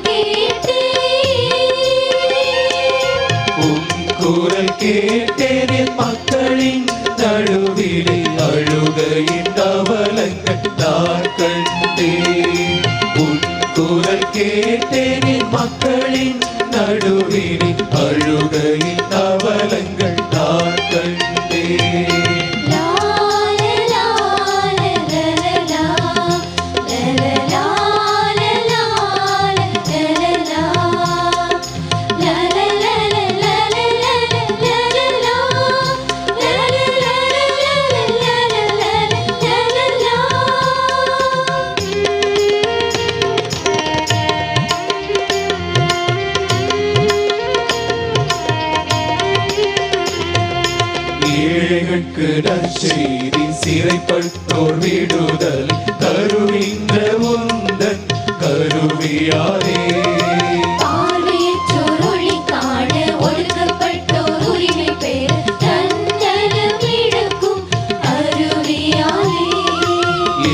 குரல் கேட்டேன் என் மக்களின் நடுவிலே அழுகையின் அவலங்கள் நான் கண்டேன். உன் குரல் கேட்டேன் என் மக்களின் நடுவிலே அழுகையின் அவலங்கள் நான் கண்டேன். ஏழைகளுக்கு நற்செய்தி சிறைப்பட்டோர் விடுதல் தருகின்ற உந்தன் கருவியாரே. பார்வையற்றோர் ஒளி காண ஒடுக்கப்பட்டோர் உரிமை பெற தன்னலம் இழக்கும் அருவியாரே.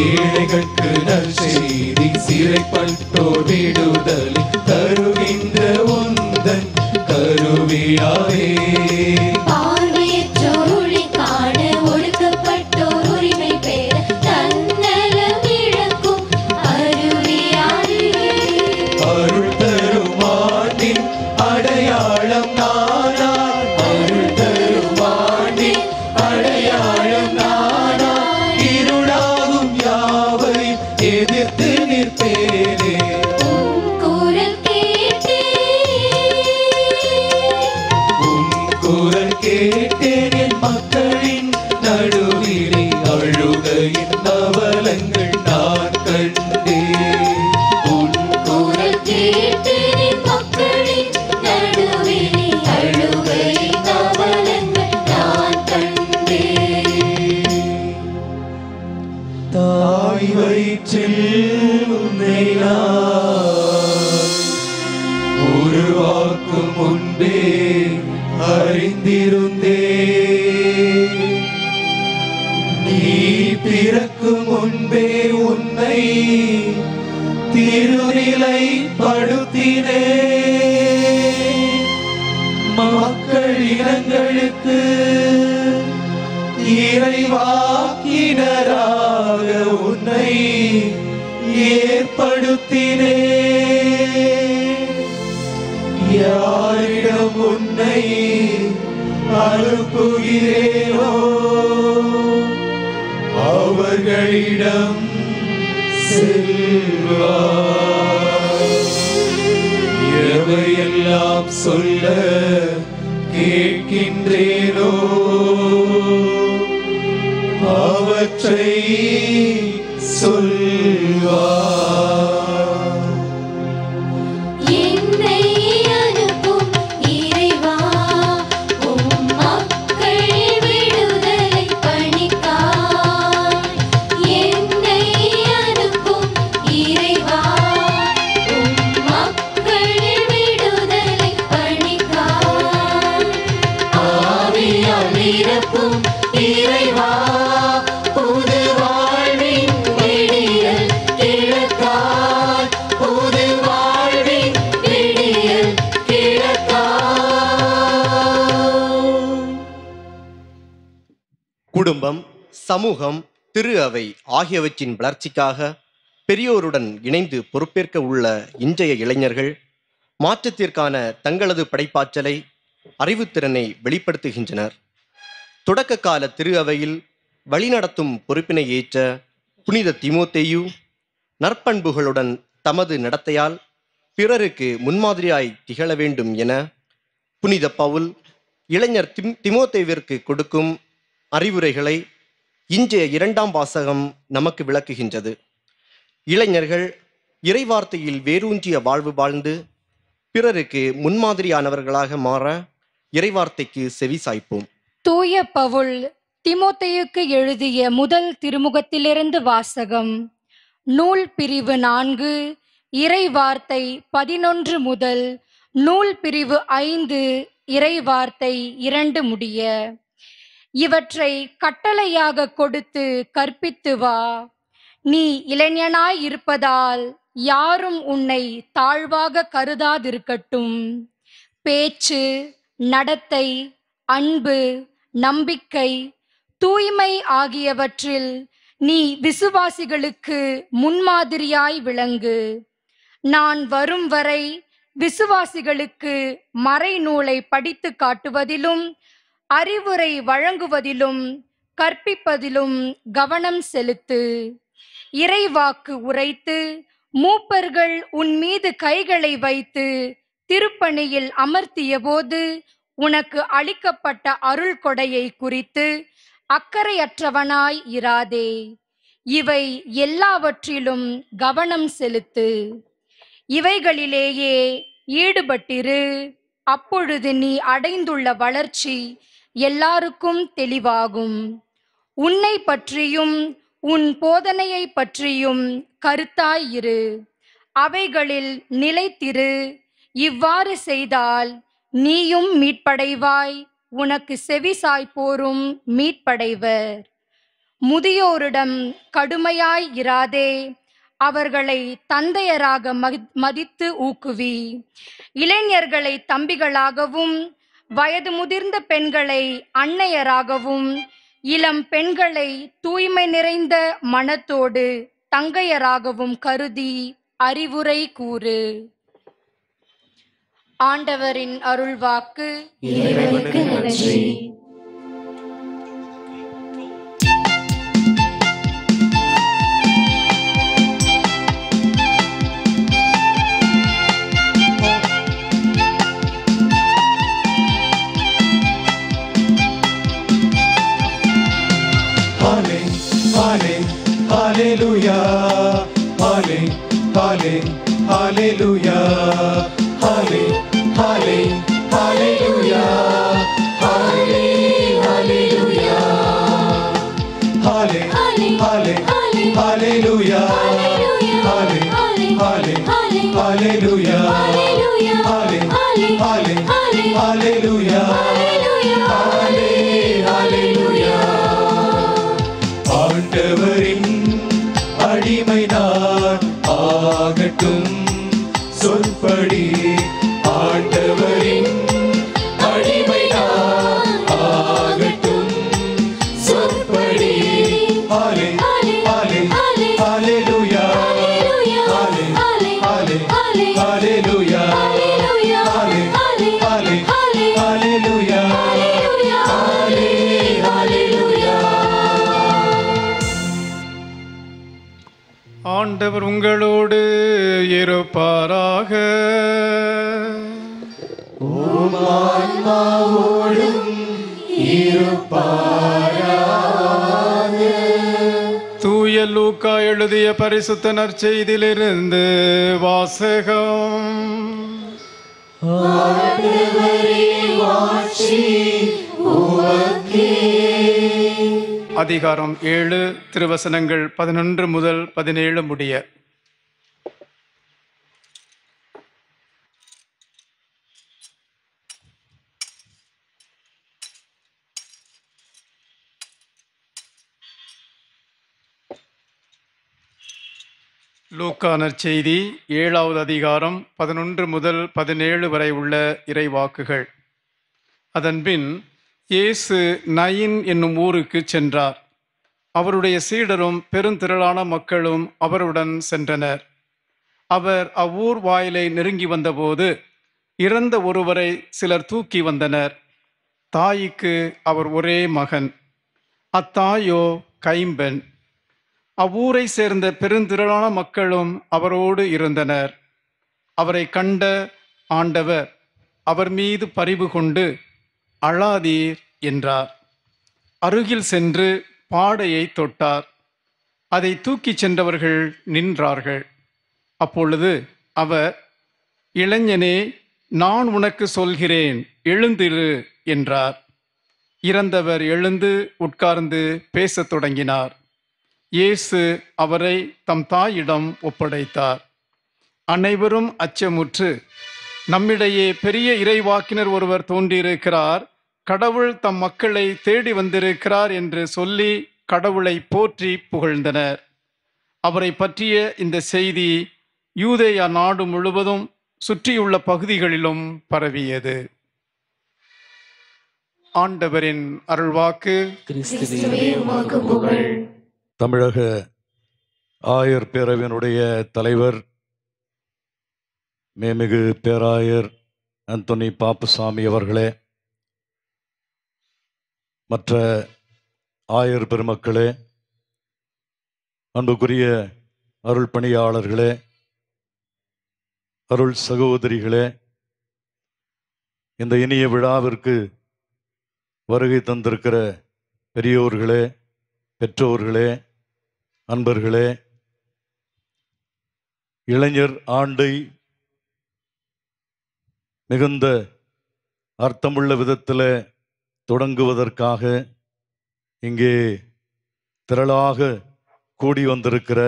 ஏழைகளுக்கு நற்செய்தி சிறைப்பட்டோர் விடுதல் தருகின்ற உந்தன் கருவியாரே. பார்வையற்றோர் ஒளி காண ஒடுக்கப்பட்டோர் உரிமை பெற தன்னலம் இழக்கும் அருவியாரே. அருள் தரும் ஆண்டின் அடையாளம் நானா. அருள் தரும் ஆண்டின் அடையாளம் நானா. இருளாகும் யாவை எதிர்த்து நிற்பேனே. குரல் கேட்டேன் என் மக்களின் நடுவிலே அழுகையின் அவலங்கள் நான் கண்டேன். உன் குரல் கேட்டேன் என் மக்களின் நடுவிலே அழுகையின் அவலங்கள் நான் கண்டேன். தாய் வயிற்றில் உன்னை நான் உருவாக்கும் முன்பே அறிந்திருந்தே. நீ பிறக்கும் முன்பே உன்னை திருநிலைப்படுத்தினே. மக்கள் இனங்களுக்கு இறைவாக்கினராக ஏற்படுத்தினே. யாரிடம் உன்னை அனுப்புகிறேனோ அவர்களிடம் செல்வாய். எவையெல்லாம் சொல்ல கேட்கின்றேனோ அவற்றை சொல்வாய். என்னை அனுப்பும் இறைவா, உம் மக்கள் விடுதலை பணிக்காய். என்னை அனுப்பும் இறைவா, உம் மக்கள் விடுதலை பணிக்காய். ஆவியால் நிரப்பும் இறைவா, புது வாழ்வின் விடியல் கிழக்காய். புது வாழ்வின் விடியல் கிழக்காய். குடும்பம், சமூகம், திரு அவை ஆகியவற்றின் வளர்ச்சிக்காக பெரியோருடன் இணைந்து பொறுப்பேற்க உள்ள இன்றைய இளைஞர்கள் மாற்றத்திற்கான தங்களது படைப்பாற்றலை, அறிவுத்திறனை வெளிப்படுத்துகின்றனர். தொடக்க கால திரு அவையில் வழிநடத்தும் பொறுப்பினை ஏற்ற புனித தீமோத்தேயு நற்பண்புகளுடன் தமது நடத்தையால் பிறருக்கு முன்மாதிரியாய் திகழ வேண்டும் என புனித பவுல் இளைஞர் தீமோத்தேயுவிற்கு கொடுக்கும் அறிவுரைகளை இன்றைய 2ஆம் வாசகம் நமக்கு விளக்குகின்றது. இளைஞர்கள் இறைவார்த்தையில் வேரூன்றிய வாழ்வு வாழ்ந்து பிறருக்கு முன்மாதிரியானவர்களாக மாற இறைவார்த்தைக்கு செவி சாய்ப்போம். தூய பவுல் தீமோத்தேயுக்கு எழுதிய முதல் திருமுகத்திலிருந்து வாசகம். நூல் பிரிவு 4 இறைவார்த்தை 11 முதல் நூல் பிரிவு 5 இறைவார்த்தை 2 முடிய. இவற்றை கட்டளையாக கொடுத்து கற்பித்து வா. நீ இளைஞனாய் இருப்பதால் யாரும் உன்னை தாழ்வாக கருதாதிருக்கட்டும். பேச்சு, நடத்தை, அன்பு, நம்பிக்கை, தூய்மை ஆகியவற்றில் நீ விசுவாசிகளுக்கு முன்மாதிரியாய் விளங்கு. நான் வரும் வரை விசுவாசிகளுக்கு மறைநூலை படித்து காட்டுவதிலும் அறிவுரை வழங்குவதிலும் கற்பிப்பதிலும் கவனம் செலுத்து. இறைவாக்கு உரைத்து மூப்பர்கள் உன் மீது கைகளை வைத்து திருப்பணியில் அமர்த்திய போது உனக்கு அளிக்கப்பட்ட அருள் கொடையை குறித்து அக்கறையற்றவனாய் இராதே. இவை எல்லாவற்றிலும் கவனம் செலுத்து. இவைகளிலேயே ஈடுபட்டிரு. அப்பொழுது நீ அடைந்துள்ள வளர்ச்சி எல்லாருக்கும் தெளிவாகும். உன்னை பற்றியும் உன் போதனையை பற்றியும் கருத்தாயிரு. அவைகளில் நிலைத்திரு. இவ்வாறு செய்தால் நீயும் மீட்படைவாய், உனக்கு செவி சாய்ப்போரும் மீட்படைவர். முதியோரிடம் கடுமையாய் இராதே, அவர்களை தந்தையராக மதித்து ஊக்குவி. இளைஞர்களை தம்பிகளாகவும் வயது முதிர்ந்த பெண்களை அன்னையராகவும் இளம் பெண்களை தூய்மை நிறைந்த மனத்தோடு தங்கையராகவும் கருதி அறிவுரை கூறு. ஆண்டவரின் அருள்வாக்கு. இறைவனுக்கு நன்றி. Hallelujah, hallelujah, hallelujah, hallelujah, hallelujah, hallelujah, hallelujah, hallelujah, hallelujah. ஆண்டவரின் அடிமை நான் ஆகட்டும் சொல்படி. ஆண்டவரின் அடிமை நான் ஆகட்டும் சொல்படி. ஹalleluya, hallelujah, hallelujah, ஆண்டவர் உங்களோடு இருப்பாராக. தூய லூக்கா எழுதிய பரிசுத்த நற்செய்தியிலிருந்து வாசகம். அதிகாரம் 7 திருவசனங்கள் 11 முதல் 17 முடிய. லூக்கா நற்செய்தி 7வது அதிகாரம் 11 முதல் 17 வரை உள்ள இறைவாக்குகள். அதன்பின் இயேசு நயின் என்னும் ஊருக்கு சென்றார். அவருடைய சீடரும் பெருந்திரளான மக்களும் அவருடன் சென்றனர். அவர் அவ்வூர் வாயிலை நெருங்கி வந்தபோது இறந்த ஒருவரை சிலர் தூக்கி வந்தனர். தாய்க்கு அவர் ஒரே மகன், அத்தாயோ கைம்பெண். அவ்வூரை சேர்ந்த பெருந்திரளான மக்களும் அவரோடு இருந்தனர். அவரை கண்ட ஆண்டவர் அவர் மீது பரிவு கொண்டு, அழாதீர் என்றார். அருகில் சென்று பாடையை தொட்டார். அதை தூக்கிச் சென்றவர்கள் நின்றார்கள். அப்பொழுது அவர், இளைஞனே, நான் உனக்கு சொல்கிறேன், எழுந்திரு என்றார். இறந்தவர் எழுந்து உட்கார்ந்து பேசத் தொடங்கினார். இயேசு அவரை தம் தாயிடம் ஒப்படைத்தார். அனைவரும் அச்சமுற்று, நம்மிடையே பெரிய இறைவாக்கினர் ஒருவர் தோன்றியிருக்கிறார், கடவுள் தம் மக்களை தேடி வந்திருக்கிறார் என்று சொல்லி கடவுளை போற்றி புகழ்ந்தனர். அவரை பற்றிய இந்த செய்தி யூதேயா நாடு முழுவதும் சுற்றியுள்ள பகுதிகளிலும் பரவியது. ஆண்டவரின் அருள்வாக்கு. தமிழக ஆயர் பேரவையினுடைய தலைவர் மேமிகு பேராயர் அந்தோனி பாப்புசாமி அவர்களே, மற்ற ஆயர் பெருமக்களே, அன்புக்குரிய அருள் பணியாளர்களே, அருள் சகோதரிகளே, இந்த இனிய விழாவிற்கு வருகை தந்திருக்கிற பெரியோர்களே, பெற்றோர்களே, அன்பர்களே, இளைஞர் ஆண்டை மிகுந்த அர்த்தமுள்ள விதத்தில் தொடங்குவதற்காக இங்கே திரளாக கூடி வந்திருக்கிற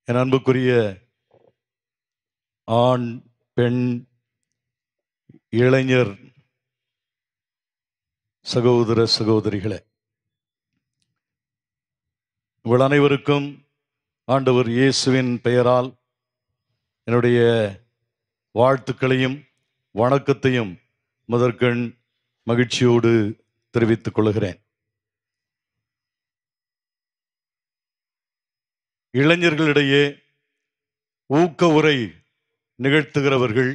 என் அன்புக்குரிய ஆண், பெண், இளைஞர் சகோதர சகோதரிகளே, உங்கள் அனைவருக்கும் ஆண்டவர் இயேசுவின் பெயரால் என்னுடைய வாழ்த்துக்களையும் வணக்கத்தையும் முதற்கண் மகிழ்ச்சியோடு தெரிவித்துக் கொள்கிறேன். இளைஞர்களிடையே ஊக்க உரை நிகழ்த்துகிறவர்கள்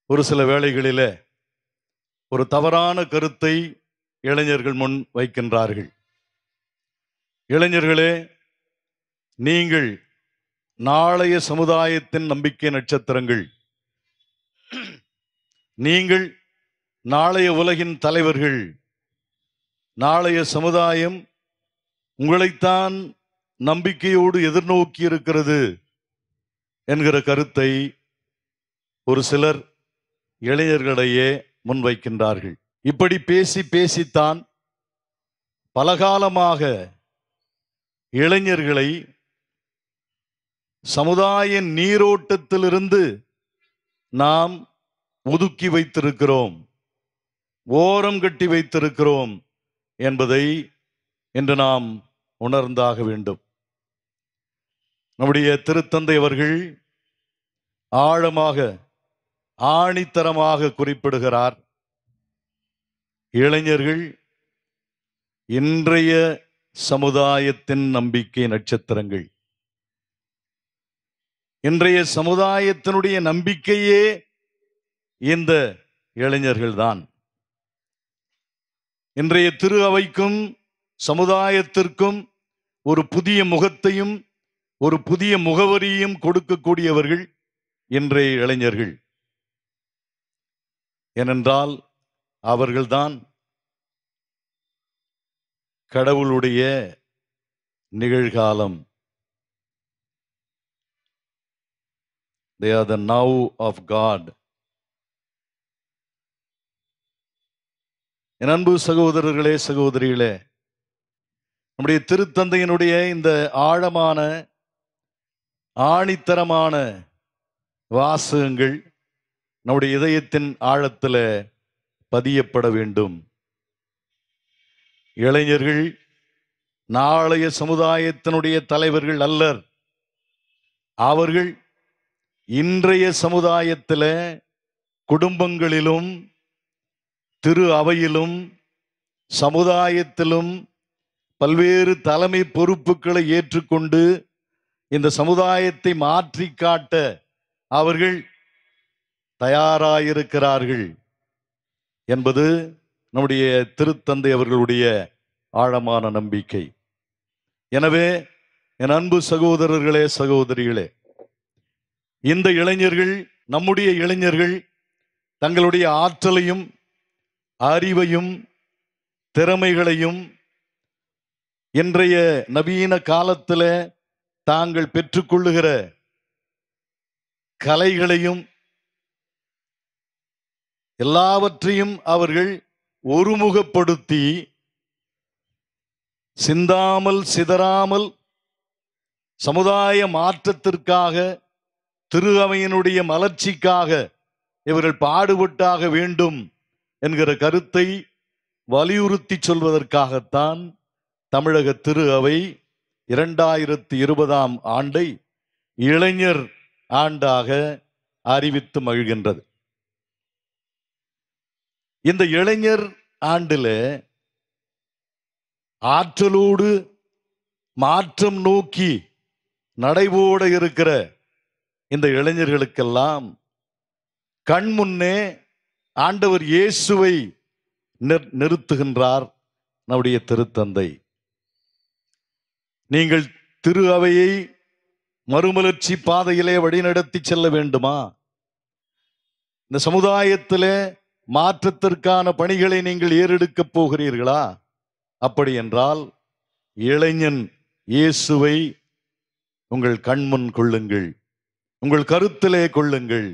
ஒரு சில வேளைகளில் ஒரு தவறான கருத்தை இளைஞர்கள் முன் வைக்கின்றார்கள். இளைஞர்களே, நீங்கள் நாளைய சமுதாயத்தின் நம்பிக்கை நட்சத்திரங்கள். நீங்கள் நாளைய உலகின் தலைவர்கள். நாளைய சமுதாயம் உங்களைத்தான் நம்பிக்கையோடு எதிர்நோக்கி இருக்கிறது என்கிற கருத்தை ஒரு சிலர் இளைஞர்களிடையே முன்வைக்கின்றார்கள். இப்படி பேசி பேசித்தான் பலகாலமாக இளைஞர்களை சமுதாய நீரோட்டத்திலிருந்து நாம் ஒதுக்கி வைத்திருக்கிறோம், ஓரம் கட்டி வைத்திருக்கிறோம் என்பதை இன்று நாம் உணர்ந்தாக வேண்டும். நம்முடைய திருத்தந்தை அவர்கள் ஆழமாக ஆணித்தரமாக குறிப்பிடுகிறார், இளைஞர்கள் இன்றைய சமுதாயத்தின் நம்பிக்கை நட்சத்திரங்கள். இன்றைய சமுதாயத்தினுடைய நம்பிக்கையே இந்த இளைஞர்கள்தான். இன்றைய திரு அவைக்கும் சமுதாயத்திற்கும் ஒரு புதிய முகத்தையும் ஒரு புதிய முகவரியும் கொடுக்கக்கூடியவர்கள் இன்றைய இளைஞர்கள். ஏனென்றால் அவர்கள்தான் கடவுளுடைய நிகழ்காலம். They are the now of God. என் அன்பு சகோதரர்களே, சகோதரிகளே, நம்முடைய திருத்தந்தையினுடைய இந்த ஆழமான ஆணித்தரமான வாசகங்கள் நம்முடைய இதயத்தின் ஆழத்தில் பதியப்பட வேண்டும். இளைஞர்கள் நாளைய சமுதாயத்தினுடைய தலைவர்கள் அல்லர். அவர்கள் இன்றைய சமுதாயத்தில் குடும்பங்களிலும் திரு அவையிலும் சமுதாயத்திலும் பல்வேறு தலைமை பொறுப்புகளை ஏற்றுக்கொண்டு இந்த சமுதாயத்தை மாற்றி காட்ட அவர்கள் தயாராயிருக்கிறார்கள் என்பது நம்முடைய திருத்தந்தை அவர்களுடைய ஆழமான நம்பிக்கை. எனவே என் அன்பு சகோதரர்களே, சகோதரிகளே, இந்த இளைஞர்கள், நம்முடைய இளைஞர்கள் தங்களுடைய ஆற்றலையும் அறிவையும் திறமைகளையும் இன்றைய நவீன காலத்தில் தாங்கள் பெற்றுக்கொள்ளுகிற கலைகளையும் எல்லாவற்றையும் அவர்கள் ஒருமுகப்படுத்தி சிந்தாமல் சிதறாமல் சமுதாய மாற்றத்திற்காக திரு அவையினுடைய மலர்ச்சிக்காக இவர்கள் பாடுபட்டாக வேண்டும் என்கிற கருத்தை வலியுறுத்தி சொல்வதற்காகத்தான் தமிழக திரு அவை 2020 ஆண்டை இளைஞர் ஆண்டாக அறிவித்து மகிழ்கின்றது. இந்த இளைஞர் ஆண்டில் ஆற்றலோடு மாற்றம் நோக்கி நடைபோட இருக்கிற இந்த இளைஞர்களுக்கெல்லாம் கண் முன்னே ஆண்டவர் இயேசுவை நிறுத்துகின்றார் நம்முடைய திருத்தந்தை. நீங்கள் திரு அவையை மறுமலர்ச்சி பாதையிலே வழிநடத்தி செல்ல வேண்டுமா? இந்த சமுதாயத்திலே மாற்றத்திற்கான பணிகளை நீங்கள் ஏறெடுக்கப் போகிறீர்களா? அப்படி என்றால் இளைஞன் இயேசுவை உங்கள் கண்முன் கொள்ளுங்கள், உங்கள் கருத்திலே கொள்ளுங்கள்.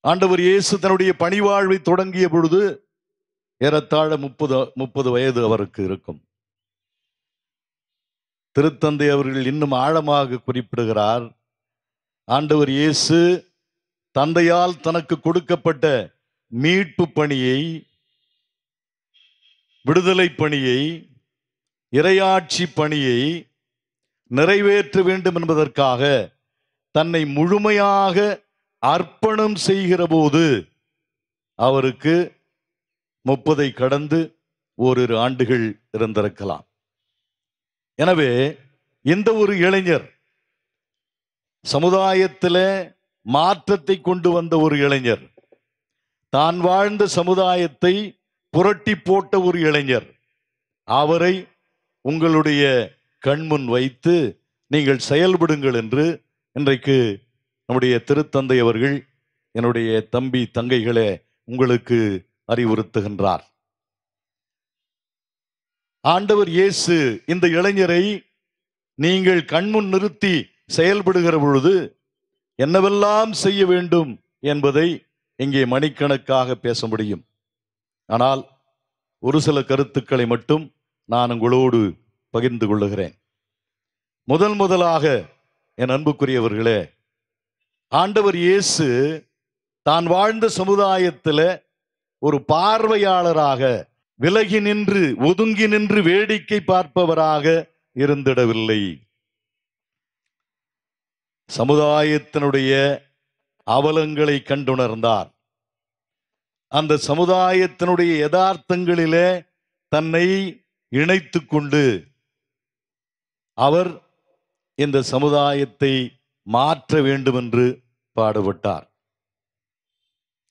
ஆண்டவர் இயேசு தன்னுடைய பணிவாழ்வை தொடங்கிய பொழுது ஏறத்தாழ 30 வயது அவருக்கு இருக்கும். திருத்தந்தை அவர்கள் இன்னும் ஆழமாக குறிப்பிடுகிறார், ஆண்டவர் இயேசு தந்தையால் தனக்கு கொடுக்கப்பட்ட மீட்பு பணியை, விடுதலை பணியை, இறையாட்சி பணியை நிறைவேற்ற வேண்டும் என்பதற்காக தன்னை முழுமையாக அர்ப்பணம் செய்கிற போது அவருக்கு 30 கடந்து ஓரிரு ஆண்டுகள் இருந்திருக்கலாம். எனவே இந்த ஒரு இளைஞர், சமுதாயத்தில் மாற்றத்தை கொண்டு வந்த ஒரு இளைஞர், தான் வாழ்ந்த சமுதாயத்தை புரட்டி போட்ட ஒரு இளைஞர், அவரை உங்களுடைய கண்முன் வைத்து நீங்கள் செயல்படுங்கள் என்று இன்றைக்கு நம்முடைய திருத்தந்தை அவர்கள், என்னுடைய தம்பி தங்கைகளே, உங்களுக்கு அறிவுறுத்துகின்றார். ஆண்டவர் இயேசு இந்த இளைஞரை நீங்கள் கண்முன் நிறுத்தி செயல்படுகிற பொழுது என்னவெல்லாம் செய்ய வேண்டும் என்பதை இங்கே மணிக்கணக்காக பேச முடியும். ஆனால் ஒரு சில கருத்துக்களை மட்டும் நான் உங்களோடு பகிர்ந்து கொள்ளுகிறேன். முதலாக என் அன்புக்குரியவர்களே, ஆண்டவர் இயேசு தான் வாழ்ந்த சமுதாயத்தில் ஒரு பார்வையாளராக, விலகி நின்று ஒதுங்கி நின்று வேடிக்கை பார்ப்பவராக இருந்திடவில்லை. சமுதாயத்தினுடைய அவலங்களை கண்டுணர்ந்தார். அந்த சமுதாயத்தினுடைய யதார்த்தங்களிலே தன்னை இணைத்து கொண்டு அவர் இந்த சமுதாயத்தை மாற்ற வேண்டும் என்று பாடுபட்டார்.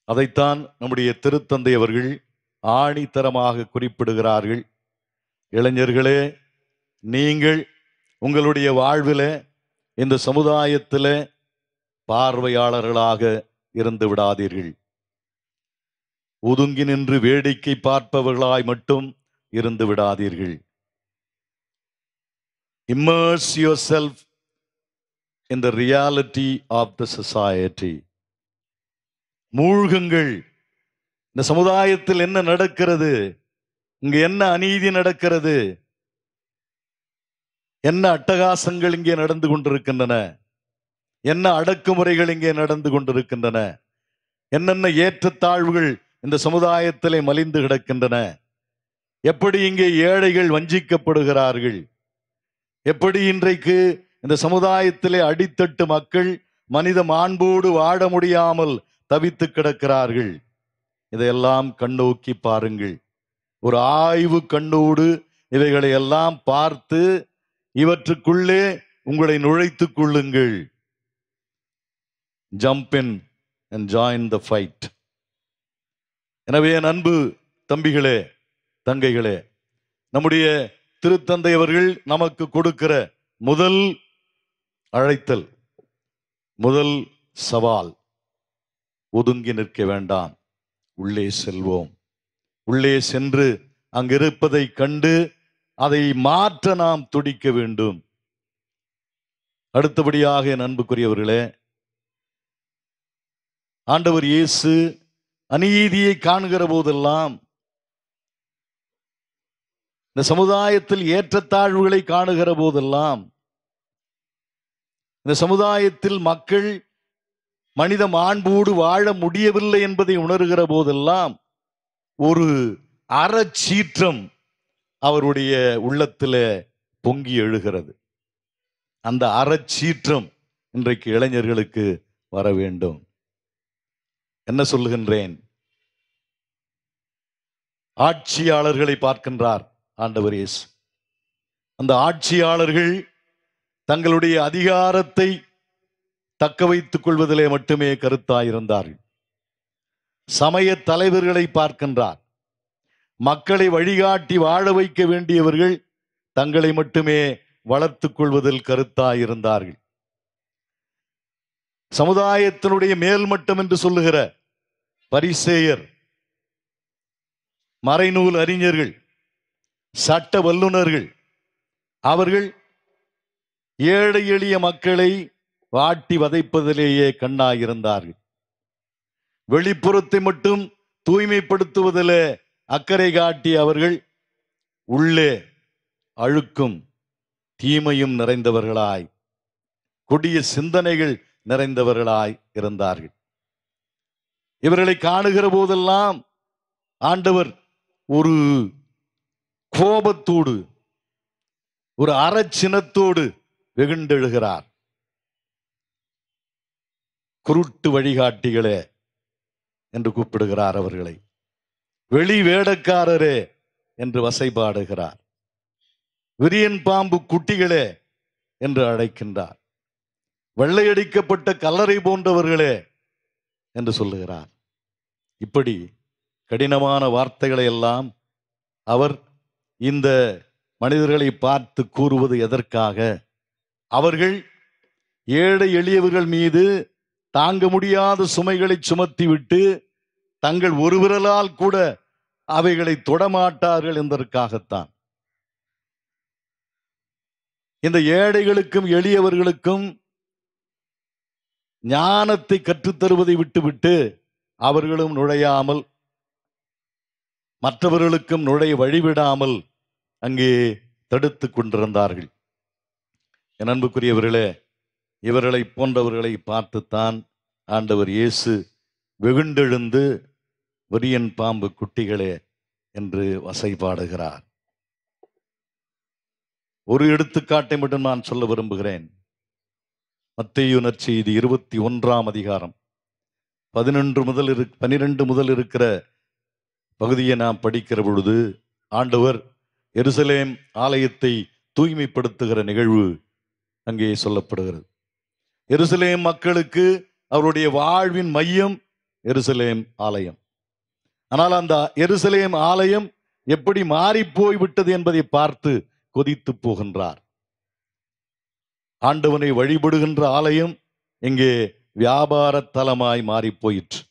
அதைத்தான் நம்முடைய திருத்தந்தை அவர்கள் ஆணித்தரமாக குறிப்பிடுகிறார்கள். இளைஞர்களே, நீங்கள் உங்களுடைய வாழ்வில் இந்த சமுதாயத்தில் பார்வையாளர்களாக இருந்து விடாதீர்கள். ஒதுங்கி நின்று வேடிக்கை பார்ப்பவர்களாய் மட்டும் இருந்து விடாதீர்கள். Immerse yourself in the reality of the society. மூழ்குங்கள். இந்த சமுதாயத்தில் என்ன நடக்கிறது, இங்கு என்ன அநீதி நடக்கிறது, என்ன அட்டகாசங்கள் இங்கே நடந்து கொண்டிருக்கின்றன, என்ன அடக்குமுறைகள் இங்கே நடந்து கொண்டிருக்கின்றன, என்னென்ன ஏற்றத்தாழ்வுகள் இந்த சமுதாயத்திலே மலிந்து கிடக்கின்றன, எப்படி இங்கே ஏழைகள் வஞ்சிக்கப்படுகிறார்கள், எப்படி இன்றைக்கு இந்த சமுதாயத்திலே அடித்தட்டு மக்கள் மனித மாண்போடு வாழ முடியாமல் தவித்து கிடக்கிறார்கள். இதையெல்லாம் கண்ணோக்கி பாருங்கள். ஒரு ஆய்வு கண்ணோடு இவைகளை எல்லாம் பார்த்து இவற்றுக்குள்ளே உங்களை நுழைத்துக் கொள்ளுங்கள். Jump in and join the fight. எனவே என் அன்பு தம்பிகளே, தங்கைகளே, நம்முடைய திருத்தந்தை அவர்கள் நமக்கு கொடுக்கிற முதல் அழைத்தல், முதல் சவால், ஒதுங்கி நிற்க வேண்டாம், உள்ளே செல்வோம். உள்ளே சென்று அங்கிருப்பதை கண்டு அதை மாற்ற நாம் துடிக்க வேண்டும். அடுத்தபடியாக என் அன்புக்குரியவர்களே, ஆண்டவர் இயேசு அநீதியை காண்கிற போதெல்லாம், இந்த சமுதாயத்தில் ஏற்றத்தாழ்வுகளை காணுகிற போதெல்லாம், இந்த சமுதாயத்தில் மக்கள் மனித மாண்போடு வாழ முடியவில்லை என்பதை உணர்கிற போதெல்லாம் ஒரு அறச்சீற்றம் அவருடைய உள்ளத்தில் பொங்கி எழுகிறது. அந்த அறச்சீற்றம் இன்றைக்கு இளைஞர்களுக்கு வர வேண்டும். என்ன சொல்லுகின்றேன்? ஆட்சியாளர்களை பார்க்கின்றார் ஆண்டவர் இயேசு. அந்த ஆட்சியாளர்கள் தங்களுடைய அதிகாரத்தை தக்க வைத்துக் கொள்வதிலே மட்டுமே கருத்தாயிருந்தார்கள். சமய தலைவர்களை பார்க்கின்றார். மக்களை வழிகாட்டி வாழ வைக்க வேண்டியவர்கள் தங்களை மட்டுமே வளர்த்துக் கொள்வதில் கருத்தாயிருந்தார்கள். சமுதாயத்தினுடைய மேல்மட்டம் என்று சொல்லுகிற பரிசேயர், மறைநூல் அறிஞர்கள், சட்ட வல்லுநர்கள், அவர்கள் ஏழை எளிய மக்களை வாட்டி வதைப்பதிலேயே கண்ணாயிருந்தார்கள். வெளிப்புறத்தை மட்டும் தூய்மைப்படுத்துவதில் அக்கறை காட்டி அவர்கள் உள்ளே அழுக்கும் தீமையும் நிறைந்தவர்களாய், கொடிய சிந்தனைகள் நிறைந்தவர்களாய் இருந்தார்கள். இவர்களை காணுகிற போதெல்லாம் ஆண்டவர் ஒரு கோபத்தோடு, ஒரு அறச்சினத்தோடு வெகுண்டெழுகிறார். குருட்டு வழிகாட்டிகளே என்று கூப்பிடுகிறார் அவர்களை. வெளி வேடக்காரரே என்று வசைபாடுகிறார். விரியன் பாம்பு குட்டிகளே என்று அழைக்கின்றார். வெள்ளையடிக்கப்பட்ட கல்லறை போன்றவர்களே என்று சொல்லுகிறார். இப்படி கடினமான வார்த்தைகளை எல்லாம் அவர் இந்த மனிதர்களை பார்த்து கூறுவது எதற்காக? அவர்கள் ஏழை எளியவர்கள் மீது தாங்க முடியாத சுமைகளை சுமத்திவிட்டு தங்கள் ஒரு விரலால் கூட அவைகளை தொடமாட்டார்கள் என்பதற்காகத்தான். இந்த ஏழைகளுக்கும் எளியவர்களுக்கும் ஞானத்தை கற்றுத்தருவதை விட்டுவிட்டு அவர்களும் நுழையாமல், மற்றவர்களுக்கும் நுழைய வழிவிடாமல் அங்கே தடுத்து கொண்டிருந்தார்கள். என் அன்புக்குரியவர்களே, இவர்களை போன்றவர்களை பார்த்துத்தான் ஆண்டவர் இயேசு வெகுண்டெழுந்து விரியன் பாம்பு குட்டிகளே என்று வசைபாடுகிறார். ஒரு எடுத்துக்காட்டை மட்டும் நான் சொல்ல விரும்புகிறேன். மத்தேயு நற்செய்தி 21ஆம் அதிகாரம் 12 முதல் இருக்கிற பகுதியை நாம் படிக்கிற பொழுது ஆண்டவர் எருசலேம் ஆலயத்தை தூய்மைப்படுத்துகிற நிகழ்வு அங்கே சொல்லப்படுகிறது. எருசலேம் மக்களுக்கு அவருடைய வாழ்வின் மையம் எருசலேம் ஆலயம். ஆனால் அந்த எருசலேம் ஆலயம் எப்படி மாறி போய்விட்டது என்பதை பார்த்து கொதித்து போகின்றார். ஆண்டவனை வழிபடுகின்ற ஆலயம் இங்கே வியாபார தலமாய் மாறி போயிற்று.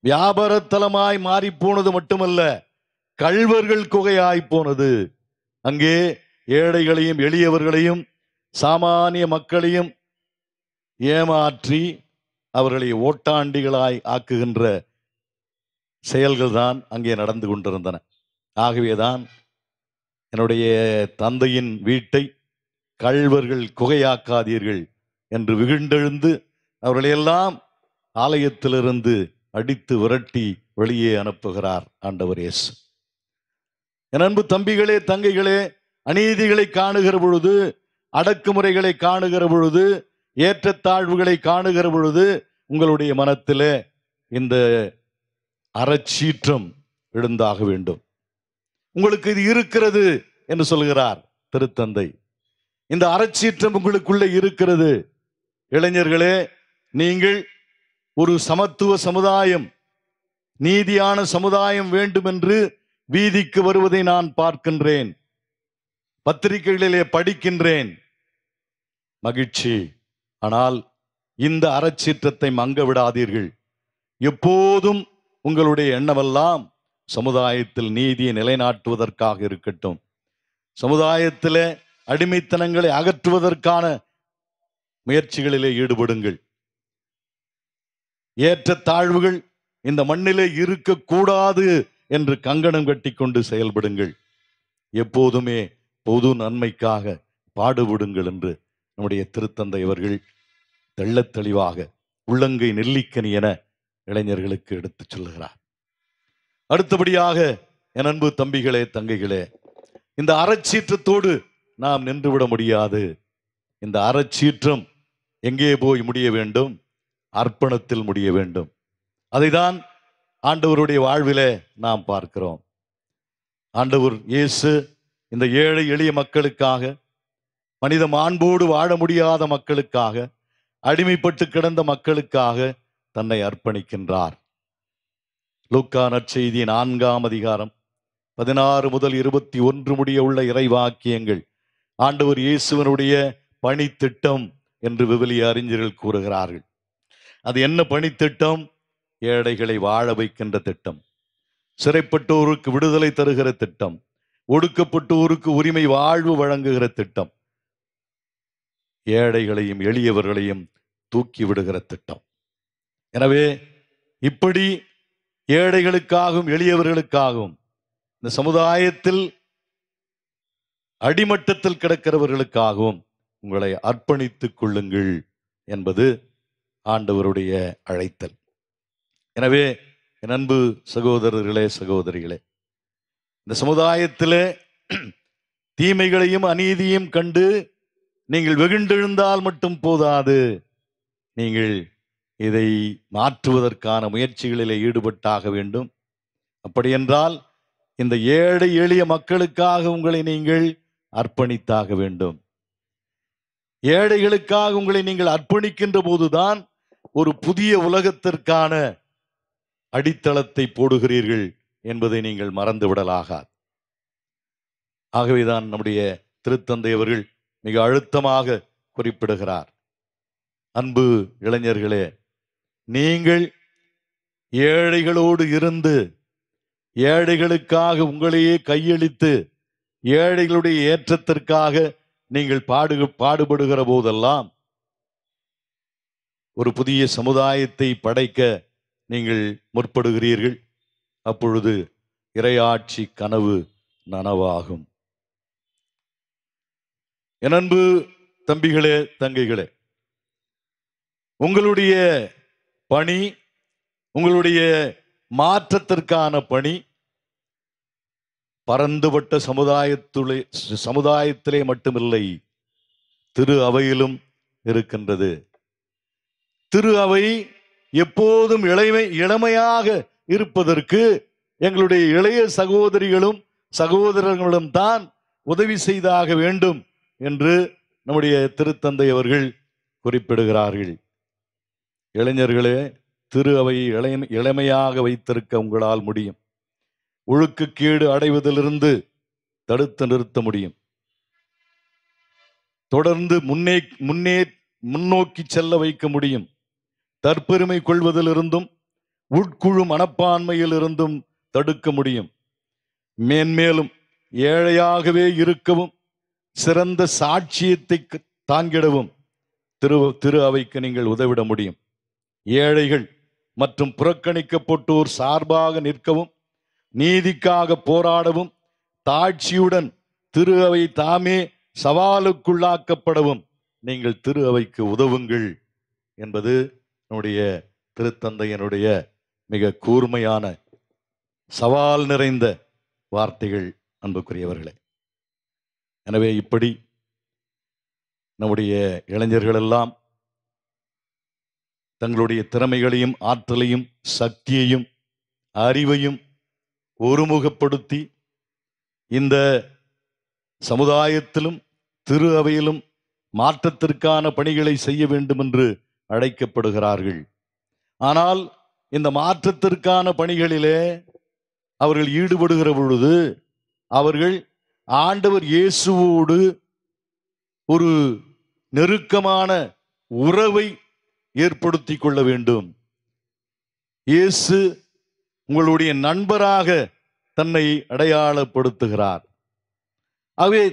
வியாபார தலமாய் மாறி போனது மட்டுமல்ல, கள்வர்கள் குகையாய் போனது. அங்கே ஏழைகளையும் எளியவர்களையும் சாமானிய மக்களையும் ஏமாற்றி அவர்களை ஓட்டாண்டிகளாய் ஆக்குகின்ற செயல்கள் தான் அங்கே நடந்து கொண்டிருந்தன. ஆகவேதான் என்னுடைய தந்தையின் வீட்டை கள்வர்கள் குகையாக்காதீர்கள் என்று விகிண்டெழுந்து அவர்களையெல்லாம் ஆலயத்திலிருந்து அடித்து விரட்டி வெளியே அனுப்புகிறார் ஆண்டவர் இயேசு. என் அன்பு தம்பிகளே, தங்கைகளே, அநீதிகளை காணுகிற பொழுது, அடக்குமுறைகளை காணுகிற பொழுது, ஏற்றத்தாழ்வுகளை காணுகிற பொழுது உங்களுடைய மனத்திலே இந்த அறச்சீற்றம் எழுந்தாக வேண்டும். உங்களுக்கு இது இருக்கிறது என்று சொல்கிறார் திருத்தந்தை. இந்த அறச்சீற்றம் உங்களுக்குள்ளே இருக்கிறது. இளைஞர்களே, நீங்கள் ஒரு சமத்துவ சமுதாயம், நீதியான சமுதாயம் வேண்டும் என்று வீதிக்கு வருவதை நான் பார்க்கின்றேன், பத்திரிகைகளிலே படிக்கின்றேன். மகிழ்ச்சி. ஆனால் இந்த அறச்சீற்றத்தை மங்க விடாதீர்கள். எப்போதும் உங்களுடைய எண்ணமெல்லாம் சமுதாயத்தில் நீதியை நிலைநாட்டுவதற்காக இருக்கட்டும். சமுதாயத்திலே அடிமைத்தனங்களை அகற்றுவதற்கான முயற்சிகளிலே ஈடுபடுங்கள். ஏற்ற தாழ்வுகள் இந்த மண்ணிலே இருக்கக்கூடாது என்று கங்கணம் கட்டிக்கொண்டு செயல்படுங்கள். எப்போதுமே பொது நன்மைக்காக பாடுபடுங்கள் என்று நம்முடைய திருத்தந்தை அவர்கள் தெள்ளத் தெளிவாக உள்ளங்கை நெல்லிக்கனி என இளைஞர்களுக்கு எடுத்துச் சொல்லுகிறார். அடுத்தபடியாக என் அன்பு தம்பிகளே, தங்கைகளே, இந்த அறச்சீற்றத்தோடு நாம் நின்றுவிட முடியாது. இந்த அறச்சீற்றம் எங்கே போய் முடிய வேண்டும்? அர்ப்பணத்தில் முடிய வேண்டும். அதைதான் ஆண்டவருடைய வாழ்விலே நாம் பார்க்கிறோம். ஆண்டவர் இயேசு இந்த ஏழை எளிய மக்களுக்காக, மனித மாண்போடு வாழ முடியாத மக்களுக்காக, அடிமைப்பட்டு கிடந்த மக்களுக்காக தன்னை அர்ப்பணிக்கின்றார். லூக்கா நற்செய்தி 4ஆம் அதிகாரம் 16 முதல் 21 முடிய உள்ள இறைவாக்கியங்கள் ஆண்டவர் இயேசுவனுடைய பணி திட்டம் என்று விவிலிய அறிஞர்கள் கூறுகிறார்கள். அது என்ன பணித்திட்டம்? ஏழைகளை வாழ வைக்கின்ற திட்டம், சிறைப்பட்டோருக்கு விடுதலை தருகிற திட்டம், ஒடுக்கப்பட்டோருக்கு உரிமை வாழ்வு வழங்குகிற திட்டம், ஏழைகளையும் எளியவர்களையும் தூக்கி விடுகிற திட்டம். எனவே இப்படி ஏழைகளுக்காகவும் எளியவர்களுக்காகவும் இந்த சமுதாயத்தில் அடிமட்டத்தில் கிடக்கிறவர்களுக்காகவும் உங்களை அர்ப்பணித்துக் கொள்ளுங்கள் என்பது ஆண்டவருடைய அழைத்தல். எனவே என் அன்பு சகோதரர்களே, சகோதரிகளே, இந்த சமுதாயத்திலே தீமைகளையும் அநீதியும் கண்டு நீங்கள் வெகுண்டெழுந்தால் மட்டும் போதாது. நீங்கள் இதை மாற்றுவதற்கான முயற்சிகளிலே ஈடுபட்டாக வேண்டும். அப்படியென்றால் இந்த ஏழை எளிய மக்களுக்காக உங்களை நீங்கள் அர்ப்பணித்தாக வேண்டும். ஏழைகளுக்காக உங்களை நீங்கள் அர்ப்பணிக்கின்ற போதுதான் ஒரு புதிய உலகத்திற்கான அடித்தளத்தை போடுகிறீர்கள் என்பதை நீங்கள் மறந்து விடலாகாது. ஆகவேதான் நம்முடைய திருத்தந்தை அவர்கள் மிக அழுத்தமாக குறிப்பிடுகிறார், அன்பு இளைஞர்களே, நீங்கள் ஏழைகளோடு இருந்து ஏழைகளுக்காக உங்களையே கையளித்து ஏழைகளுடைய ஏற்றத்திற்காக நீங்கள் பாடுபடுகிற போதெல்லாம் ஒரு புதிய சமுதாயத்தை படைக்க நீங்கள் முற்படுகிறீர்கள். அப்பொழுது இறையாட்சி கனவு நனவாகும். என் அன்பு தம்பிகளே, தங்கைகளே, உங்களுடைய பணி, உங்களுடைய மாற்றத்திற்கான பணி பரந்துபட்ட சமுதாயத்திலே மட்டுமில்லை, திரு அவையிலும் இருக்கின்றது. திரு அவை எப்போதும் இளமையாக இருப்பதற்கு எங்களுடைய இளைய சகோதரிகளும் சகோதரர்களும் தான் உதவி செய்தாக வேண்டும் என்று நம்முடைய திருத்தந்தை அவர்கள் குறிப்பிடுகிறார்கள். இளைஞர்களே, திரு அவை இளமையாக வைத்திருக்க உங்களால் முடியும். ஒழுக்கக்கேடு அடைவதிலிருந்து தடுத்து நிறுத்த முடியும். தொடர்ந்து முன்னோக்கி செல்ல வைக்க முடியும். தற்பெருமை கொள்வதிலிருந்தும் உட்குழு மனப்பான்மையிலிருந்தும் தடுக்க முடியும். மேன்மேலும் ஏழையாகவே இருக்கவும் சிறந்த சாட்சியத்தை தாங்கிடவும் திரு அவைக்கு நீங்கள் உதவிட முடியும். ஏழைகள் மற்றும் புறக்கணிக்கப்பட்டோர் சார்பாக நிற்கவும் நீதிக்காக போராடவும் தாட்சியுடன் திரு அவை தாமே சவாலுக்குள்ளாக்கப்படவும் நீங்கள் திரு அவைக்கு உதவுங்கள் என்பது நம்முடைய திருத்தந்தையனுடைய மிக கூர்மையான சவால் நிறைந்த வார்த்தைகள். அன்புக்குரியவர்களே, எனவே இப்படி நம்முடைய இளைஞர்கள் எல்லாம் தங்களுடைய திறமைகளையும் ஆற்றலையும் சக்தியையும் அறிவையும் ஒருமுகப்படுத்தி இந்த சமுதாயத்திலும் திரு அவையிலும் மாற்றத்திற்கான பணிகளை செய்ய வேண்டும் என்று அழைக்கப்படுகிறார்கள். ஆனால் இந்த மாற்றத்திற்கான பணிகளிலே அவர்கள் ஈடுபடுகிற பொழுது அவர்கள் ஆண்டவர் இயேசுவோடு ஒரு நெருக்கமான உறவை ஏற்படுத்தி கொள்ள வேண்டும். இயேசு உங்களுடைய நண்பராக தன்னை அடையாளப்படுத்துகிறார். ஆகவே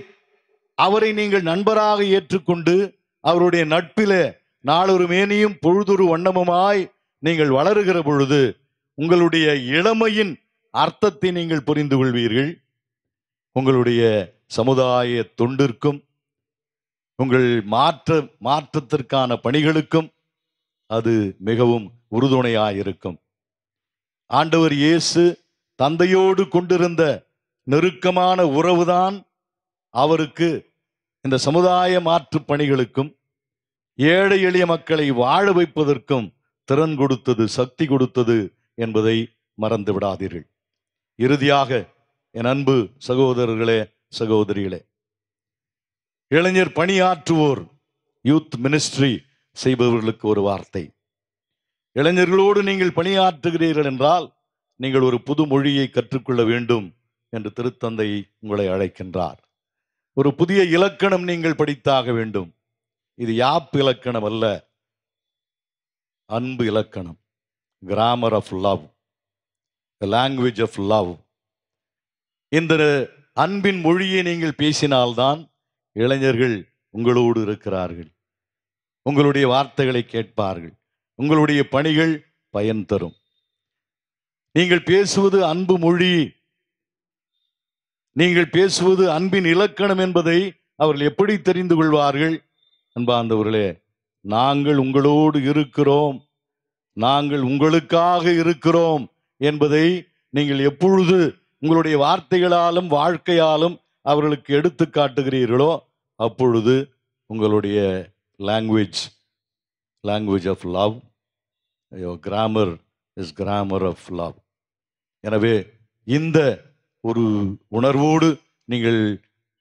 அவரை நீங்கள் நண்பராக ஏற்றுக்கொண்டு அவருடைய நட்பிலே நாளொரு மேனியும் பொழுதொரு வண்ணமுமாய் நீங்கள் வளருகிற பொழுது உங்களுடைய இளமையின் அர்த்தத்தை நீங்கள் புரிந்து கொள்வீர்கள். உங்களுடைய சமுதாய தொண்டிற்கும் உங்கள் மாற்றத்திற்கான பணிகளுக்கும் அது மிகவும் உறுதுணையாயிருக்கும். ஆண்டவர் இயேசு தந்தையோடு கொண்டிருந்த நெருக்கமான உறவுதான் அவருக்கு இந்த சமுதாய மாற்று பணிகளுக்கும் ஏழை எளிய மக்களை வாழ வைப்பதற்கும் திறன் கொடுத்தது, சக்தி கொடுத்தது என்பதை மறந்து விடாதீர்கள். இறுதியாக என் அன்பு சகோதரர்களே, சகோதரிகளே, இளைஞர் பணியாற்றுவோர், யூத் மினிஸ்ட்ரி செய்பவர்களுக்கு ஒரு வார்த்தை. இளைஞர்களோடு நீங்கள் பணியாற்றுகிறீர்கள் என்றால் நீங்கள் ஒரு புது மொழியை கற்றுக்கொள்ள வேண்டும் என்று திருத்தந்தை உங்களை அழைக்கின்றார். ஒரு புதிய இலக்கணம் நீங்கள் படித்தாக வேண்டும். இது யாப் இலக்கணம் அல்ல, அன்பு இலக்கணம். Grammar of love, language of love. இந்த அன்பின் மொழியை நீங்கள் பேசினால்தான் இளைஞர்கள் உங்களோடு இருக்கிறார்கள், உங்களுடைய வார்த்தைகளை கேட்பார்கள், உங்களுடைய பணிகள் பயன் தரும். நீங்கள் பேசுவது அன்பு மொழி, நீங்கள் பேசுவது அன்பின் இலக்கணம் என்பதை அவர்கள் எப்படி தெரிந்து கொள்வார்கள்? அன்பார்ந்தவர்களே, நாங்கள் உங்களோடு இருக்கிறோம், நாங்கள் உங்களுக்காக இருக்கிறோம் என்பதை நீங்கள் எப்பொழுது உங்களுடைய வார்த்தைகளாலும் வாழ்க்கையாலும் அவர்களுக்கு எடுத்து காட்டுகிறீர்களோ அப்பொழுது உங்களுடைய language of love, grammar is grammar of love. எனவே இந்த ஒரு உணர்வோடு நீங்கள்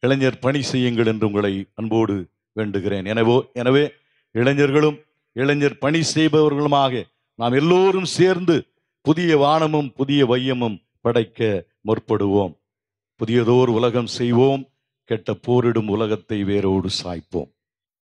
இளைஞர் பணி செய்யுங்கள் என்று உங்களை அன்போடு வேண்டுகிறேன். எனவே இளைஞர்களும் இளைஞர் பணி செய்பவர்களுமாக நாம் எல்லோரும் சேர்ந்து புதிய வானமும் புதிய வையமும் படைக்க முற்படுவோம். புதியதோர் உலகம் செய்வோம், கெட்ட போரிடும் உலகத்தை வேரோடு சாய்ப்போம்.